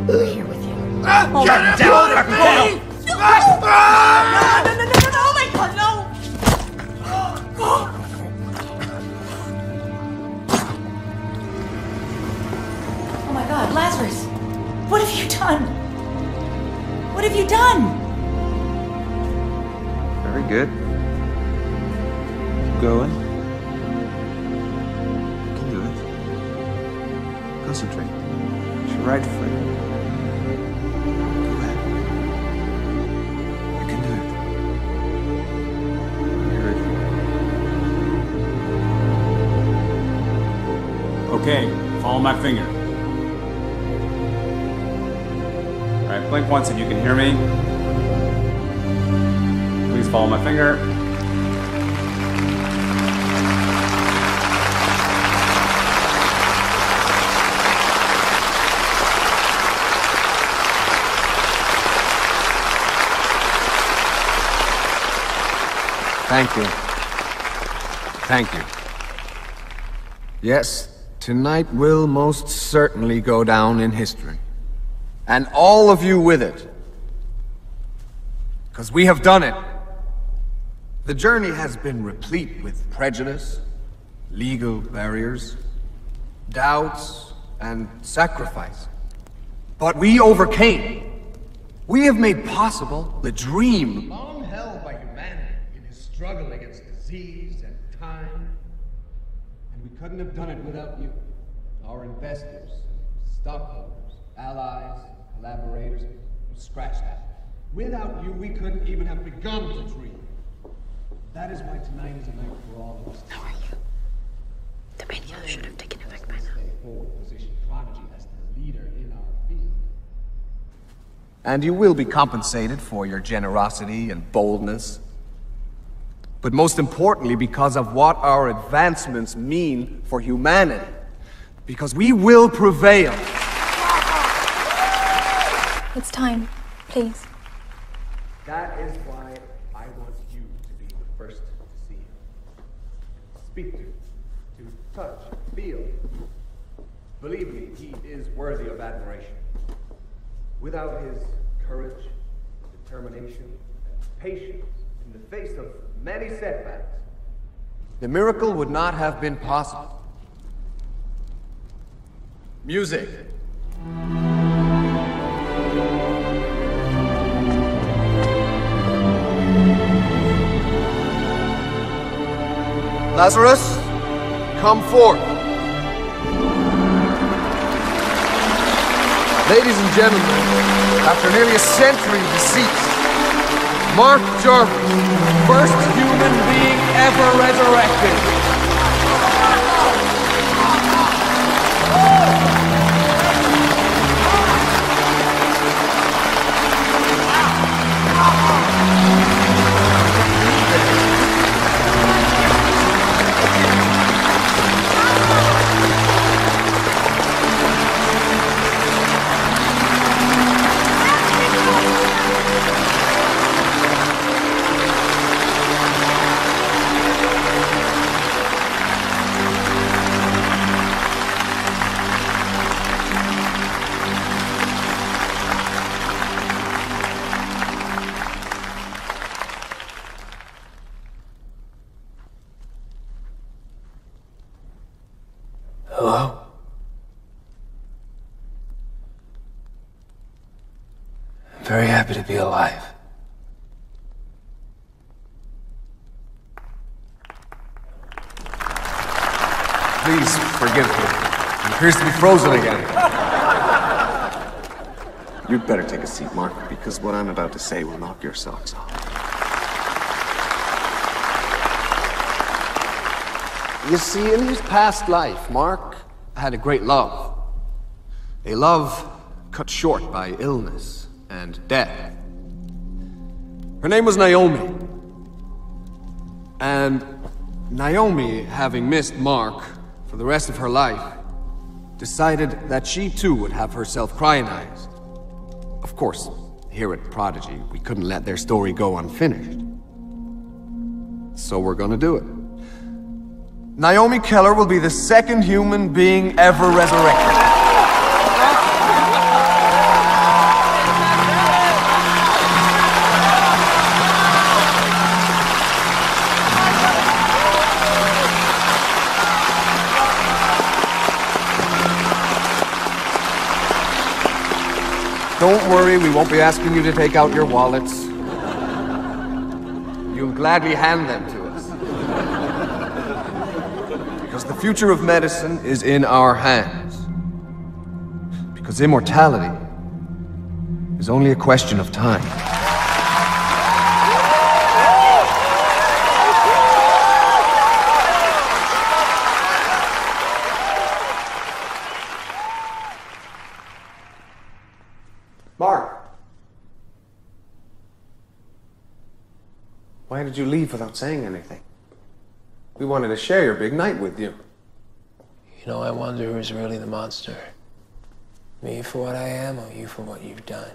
We're here with you. Oh, Get him down! Knock him down! No, oh my God, no! Oh my God, Lazarus! What have you done? What have you done? Very good. Keep going. You can do it. Concentrate. It's your right foot. Go ahead. You can do it. Very good. Okay, follow my finger. All right, blink once if you can hear me. Please follow my finger. Thank you. Thank you. Yes, tonight will most certainly go down in history. And all of you with it. Because we have done it. The journey has been replete with prejudice, legal barriers, doubts, and sacrifice. But we overcame. We have made possible the dream. Long held by humanity in his struggle against disease and time. And we couldn't have done it without you. Our investors, stockholders, allies, collaborators. Scratch that. Without you, we couldn't even have begun to dream. That is why tonight is a night for all of us. How are you? The radio should have taken effect by now. Position Prodigy as the leader in our field. And you will be compensated for your generosity and boldness. But most importantly, because of what our advancements mean for humanity. Because we will prevail. It's time, please. That is why I want you to be the first speak to touch, feel. Believe me, he is worthy of admiration. Without his courage, determination, and patience in the face of many setbacks, The miracle would not have been possible. Music. Lazarus, come forth. Ladies and gentlemen, after nearly a century deceased, Mark Jarvis, first human being ever resurrected. Hello? I'm very happy to be alive. Please forgive me. He appears to be frozen again. You'd better take a seat, Mark, because what I'm about to say will knock your socks off. You see, in his past life, Mark had a great love. A love cut short by illness and death. Her name was Naomi. And Naomi, having missed Mark for the rest of her life, decided that she too would have herself cryonised. Of course, here at Prodigy, we couldn't let their story go unfinished. So we're gonna do it. Naomi Keller will be the second human being ever resurrected. Don't worry, we won't be asking you to take out your wallets. You'll gladly hand them to us. Because the future of medicine is in our hands. Because immortality is only a question of time. Mark! Why did you leave without saying anything? We wanted to share your big night with you. You know, I wonder who's really the monster. Me for what I am, or you for what you've done?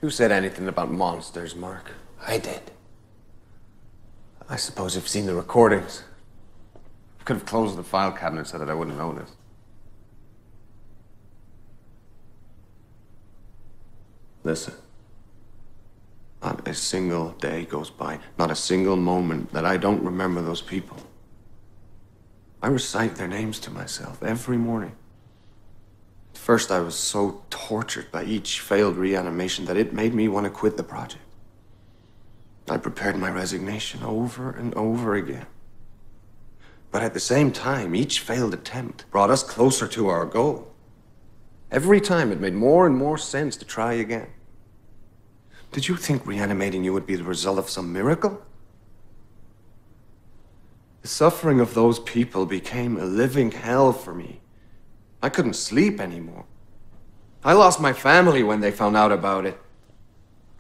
Who said anything about monsters, Mark? I did. I suppose you've seen the recordings. I could have closed the file cabinet so that I wouldn't notice. Listen. Not a single day goes by, not a single moment that I don't remember those people. I recite their names to myself every morning. At first, I was so tortured by each failed reanimation that it made me want to quit the project. I prepared my resignation over and over again. But at the same time, each failed attempt brought us closer to our goal. Every time, it made more and more sense to try again. Did you think reanimating you would be the result of some miracle? The suffering of those people became a living hell for me. I couldn't sleep anymore. I lost my family when they found out about it.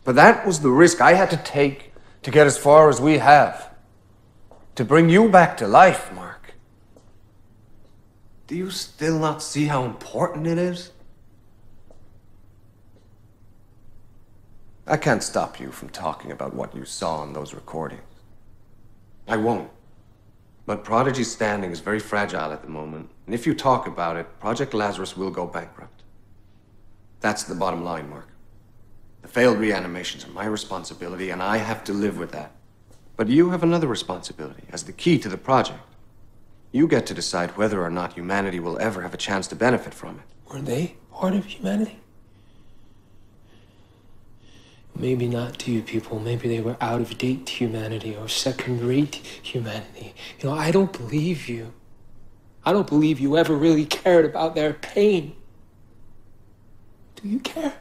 But that was the risk I had to take to get as far as we have. To bring you back to life, Mark. Do you still not see how important it is? I can't stop you from talking about what you saw in those recordings. I won't. But Prodigy's standing is very fragile at the moment. And if you talk about it, Project Lazarus will go bankrupt. That's the bottom line, Mark. The failed reanimations are my responsibility, and I have to live with that. But you have another responsibility as the key to the project. You get to decide whether or not humanity will ever have a chance to benefit from it. Were they part of humanity? Maybe not to you people. Maybe they were out-of-date humanity or second-rate humanity. You know, I don't believe you. I don't believe you ever really cared about their pain. Do you care?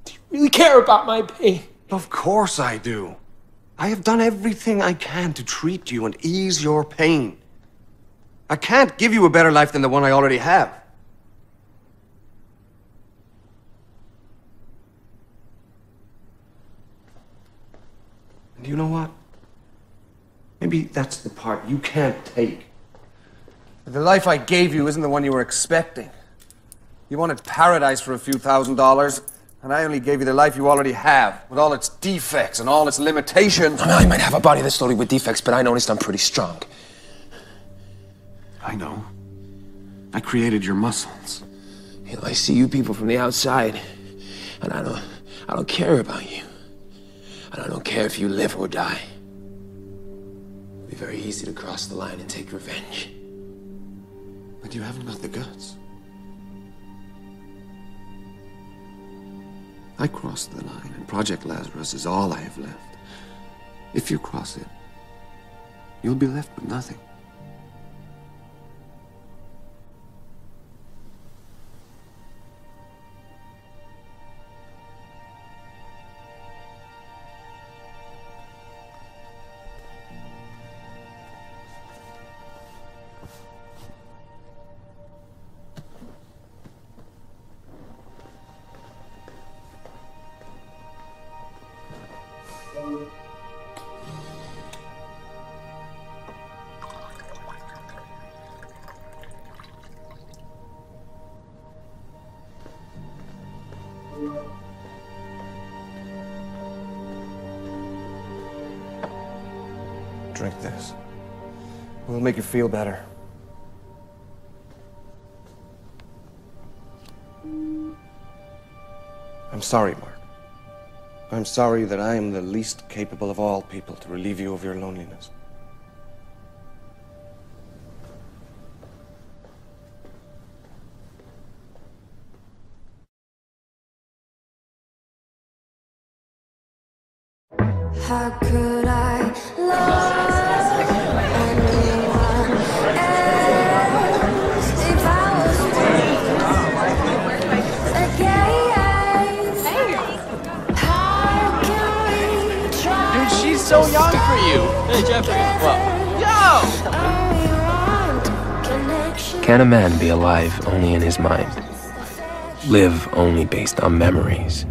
Do you really care about my pain? Of course I do. I have done everything I can to treat you and ease your pain. I can't give you a better life than the one I already have. And you know what? Maybe that's the part you can't take. The life I gave you isn't the one you were expecting. You wanted paradise for a few $1,000s, and I only gave you the life you already have, with all its defects and all its limitations. I might have a body that's loaded with defects, but I noticed I'm pretty strong. I know. I created your muscles. You know, I see you people from the outside, and I don't care about you. And I don't care if you live or die. It'd be very easy to cross the line and take revenge. But you haven't got the guts. I crossed the line, and Project Lazarus is all I have left. If you cross it, you'll be left with nothing. Drink this. It will make you feel better. I'm sorry, Mark. I'm sorry that I am the least capable of all people to relieve you of your loneliness. How could I love anyone else if I was again? How can we try? Dude, she's so young for you. Hey, Jeffrey. Yo! Can a man be alive only in his mind? Live only based on memories?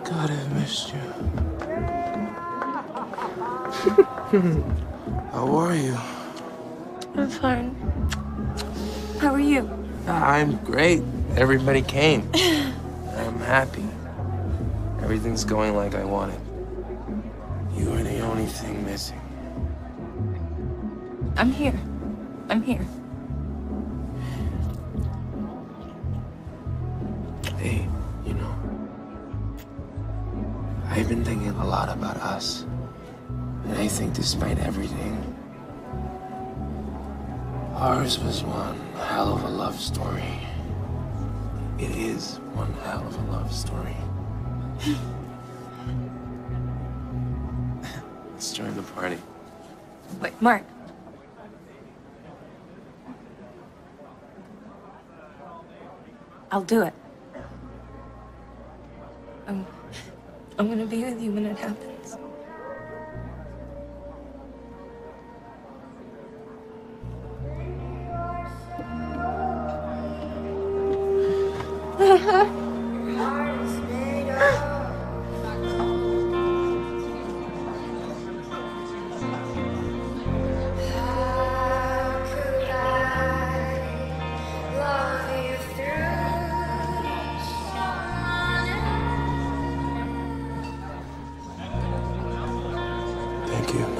God, I've missed you. How are you? I'm fine. How are you? I'm great. Everybody came. I'm happy. Everything's going like I wanted. You are the only thing missing. I'm here. I'm here. Hey, you know, I've been thinking a lot about us. And I think despite everything, ours was one hell of a love story. It is one hell of a love story. Let's join the party. Wait, Mark. I'll do it. I'm gonna be with you when it happens. Thank you.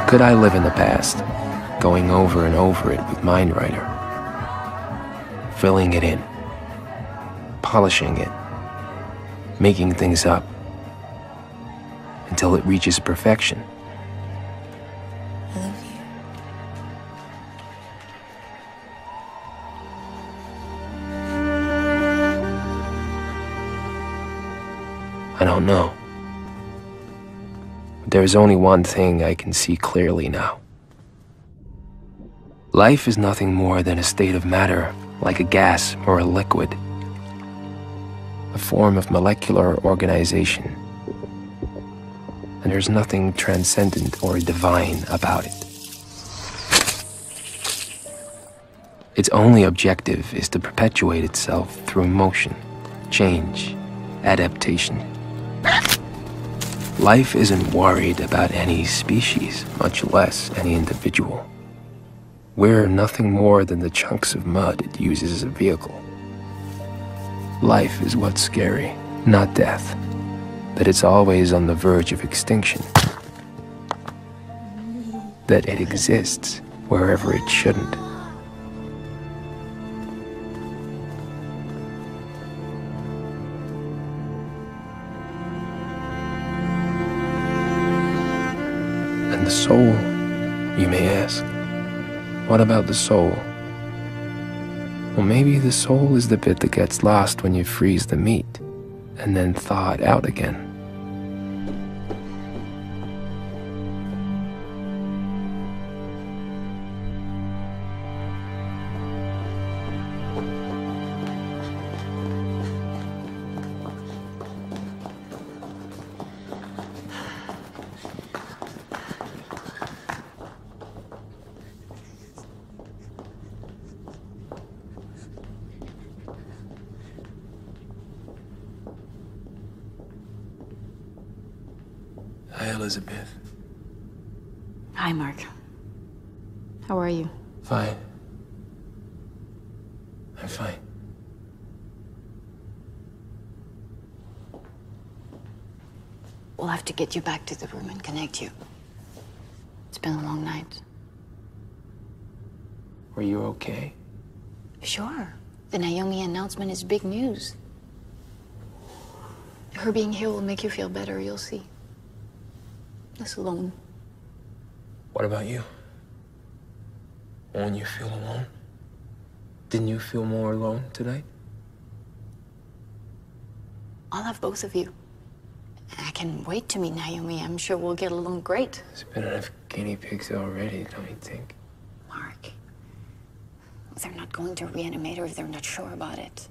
Could I live in the past, going over and over it with Mindwriter, filling it in, polishing it, making things up, until it reaches perfection? I love you. I don't know. There's only one thing I can see clearly now. Life is nothing more than a state of matter, like a gas or a liquid. A form of molecular organization. And there's nothing transcendent or divine about it. Its only objective is to perpetuate itself through motion, change, adaptation. Life isn't worried about any species, much less any individual. We're nothing more than the chunks of mud it uses as a vehicle. Life is what's scary, not death. That it's always on the verge of extinction. That it exists wherever it shouldn't. And the soul, you may ask. What about the soul? Well, maybe the soul is the bit that gets lost when you freeze the meat and then thaw it out again. Hi, Elizabeth. Hi, Mark. How are you? Fine. I'm fine. We'll have to get you back to the room and connect you. It's been a long night. Were you okay? Sure. The Naomi announcement is big news. Her being here will make you feel better, you'll see. Less alone. What about you? Won't you feel alone? Didn't you feel more alone tonight? I'll have both of you. I can wait to meet Naomi. I'm sure we'll get along great. There's been enough guinea pigs already, don't you think? Mark, they're not going to reanimate her if they're not sure about it.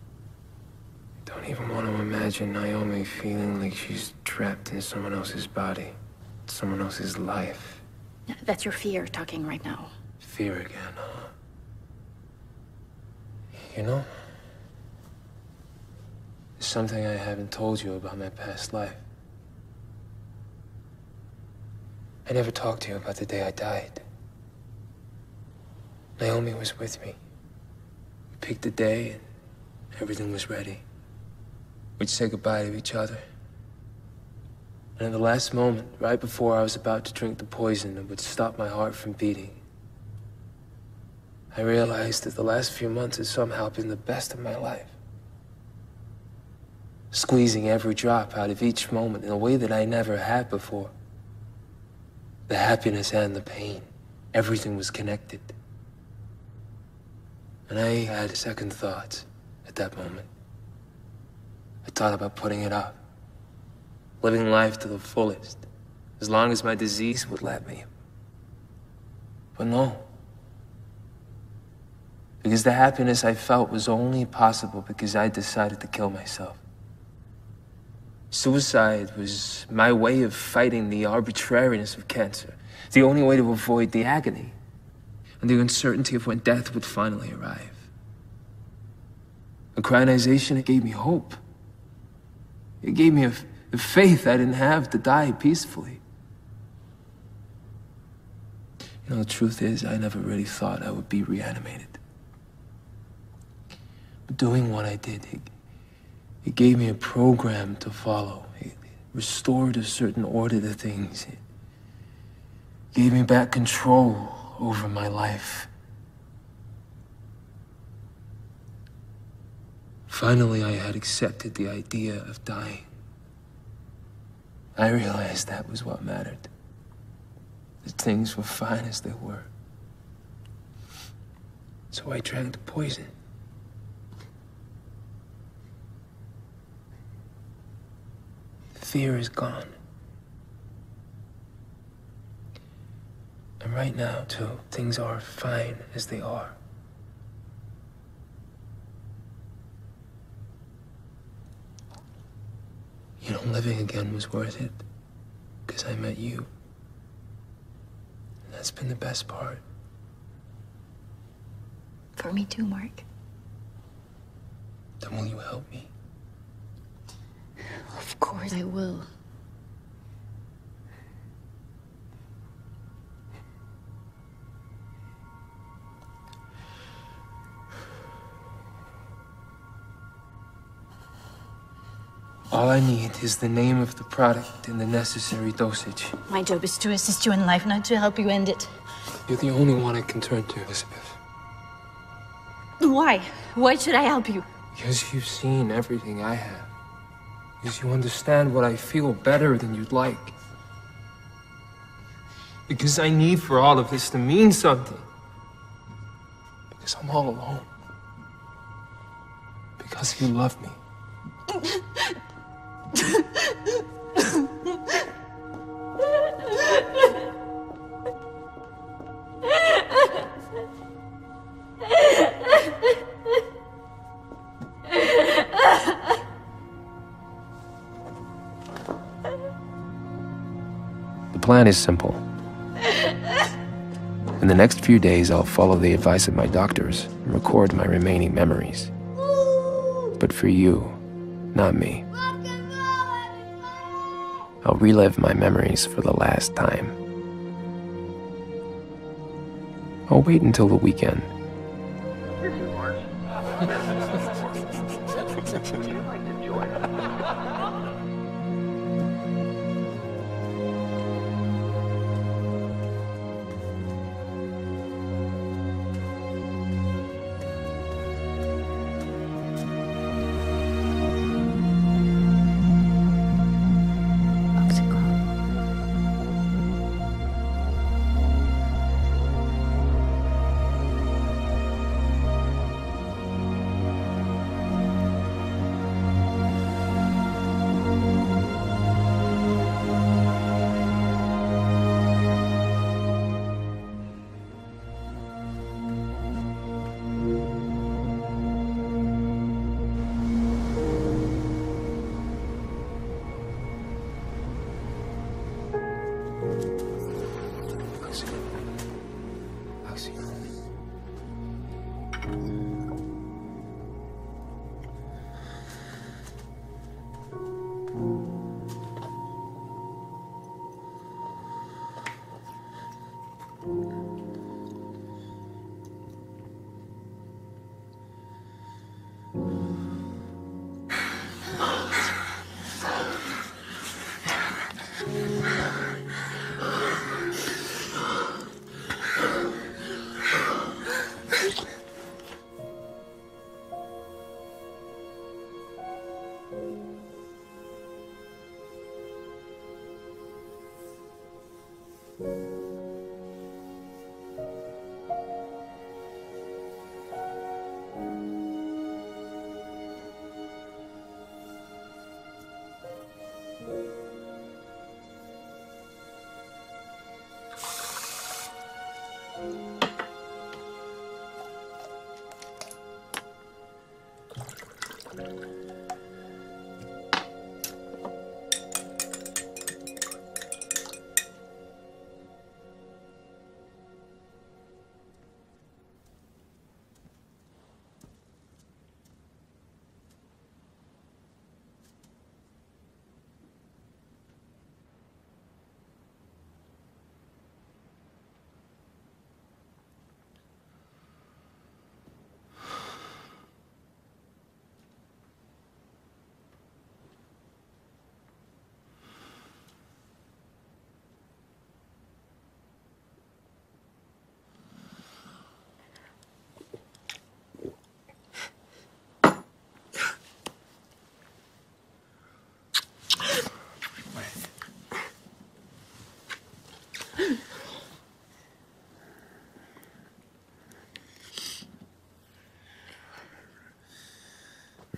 Don't even want to imagine Naomi feeling like she's trapped in someone else's body, someone else's life. That's your fear talking right now. Fear again, huh? You know, there's something I haven't told you about my past life. I never talked to you about the day I died. Naomi was with me. We picked the day and everything was ready. We'd say goodbye to each other. And at the last moment, right before I was about to drink the poison that would stop my heart from beating, I realized that the last few months had somehow been the best of my life. Squeezing every drop out of each moment in a way that I never had before. The happiness and the pain, everything was connected. And I had second thoughts at that moment. I thought about putting it up, living life to the fullest, as long as my disease would let me. But no. Because the happiness I felt was only possible because I decided to kill myself. Suicide was my way of fighting the arbitrariness of cancer, the only way to avoid the agony and the uncertainty of when death would finally arrive. A crionization, it gave me hope. It gave me a faith I didn't have to die peacefully. You know, the truth is, I never really thought I would be reanimated. But doing what I did, it gave me a program to follow. It restored a certain order to things. It gave me back control over my life. Finally, I had accepted the idea of dying. I realized that was what mattered. That things were fine as they were. So I drank the poison. Fear is gone. And right now, too, things are fine as they are. You know, living again was worth it, because I met you. And that's been the best part. For me too, Mark. Then will you help me? Of course I will. All I need is the name of the product and the necessary dosage. My job is to assist you in life, not to help you end it. You're the only one I can turn to, Elizabeth. Why? Why should I help you? Because you've seen everything I have. Because you understand what I feel better than you'd like. Because I need for all of this to mean something. Because I'm all alone. Because you love me. The plan is simple. In the next few days, I'll follow the advice of my doctors and record my remaining memories. But for you, not me. I'll relive my memories for the last time. I'll wait until the weekend.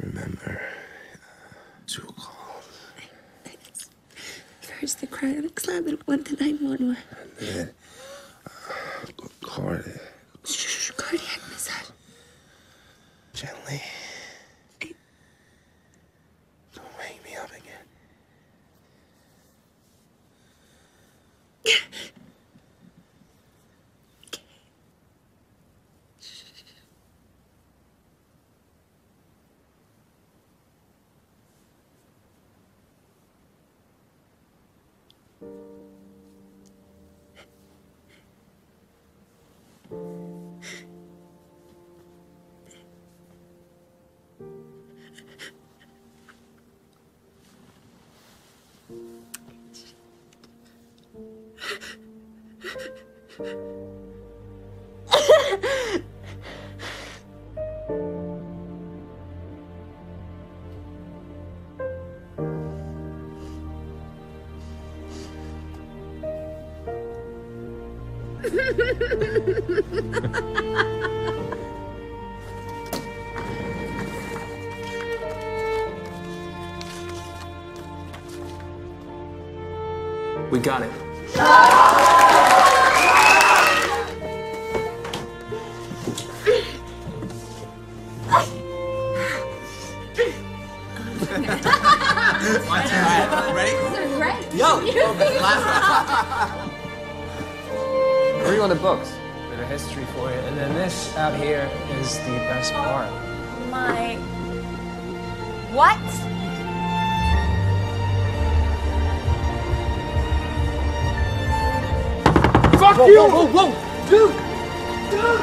Remember to call. First the cardiac slam and went to 911. And then cardiac. Shh, cardiac massage. Gently. Don't wake me up again. We got it. Ready? Great. Yo! Read on the books. Bit of history for you. And then this out here is the best part. My... What? Fuck Whoa, you! whoa, whoa, whoa! Dude! Dude!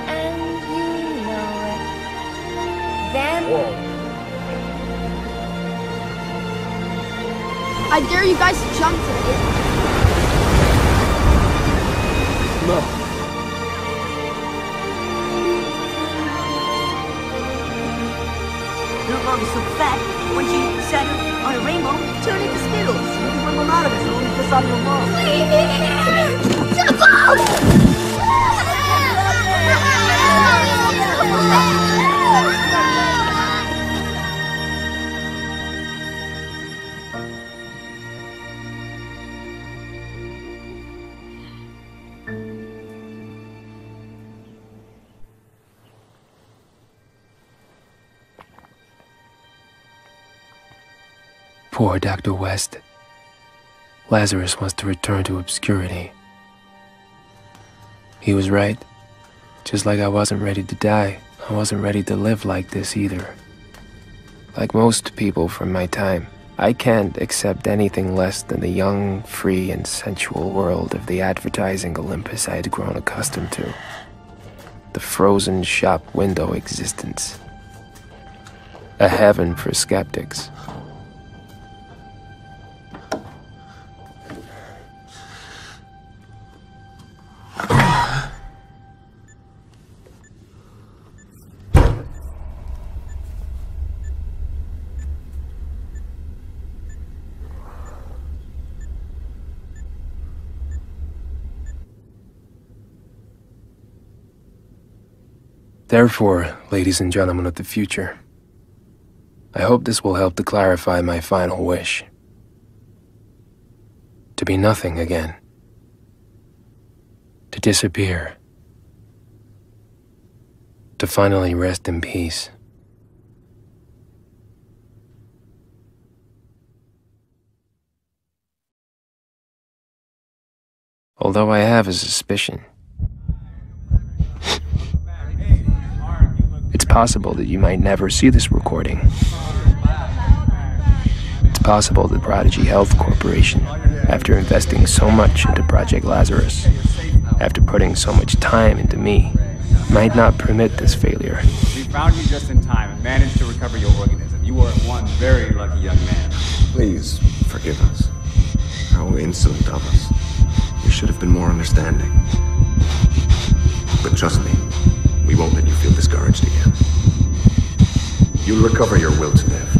And you know it. Then... I dare you guys to jump today. No. You're gonna be so fat, once you settle on a rainbow, turn into Skittles. You can win them out of it, so only piss off your mom. Poor Dr. West. Lazarus was to return to obscurity. He was right. Just like I wasn't ready to die, I wasn't ready to live like this either. Like most people from my time, I can't accept anything less than the young, free, and sensual world of the advertising Olympus I had grown accustomed to. The frozen shop window existence. A heaven for skeptics. Therefore, ladies and gentlemen of the future, I hope this will help to clarify my final wish. To be nothing again. To disappear. To finally rest in peace. Although I have a suspicion. It's possible that you might never see this recording. It's possible that Prodigy Health Corporation, after investing so much into Project Lazarus, after putting so much time into me, might not permit this failure. We found you just in time and managed to recover your organism. You are one very lucky young man. Please, forgive us. How insolent of us. We should have been more understanding. But trust me, we won't let you feel discouraged again. You'll recover your will to live.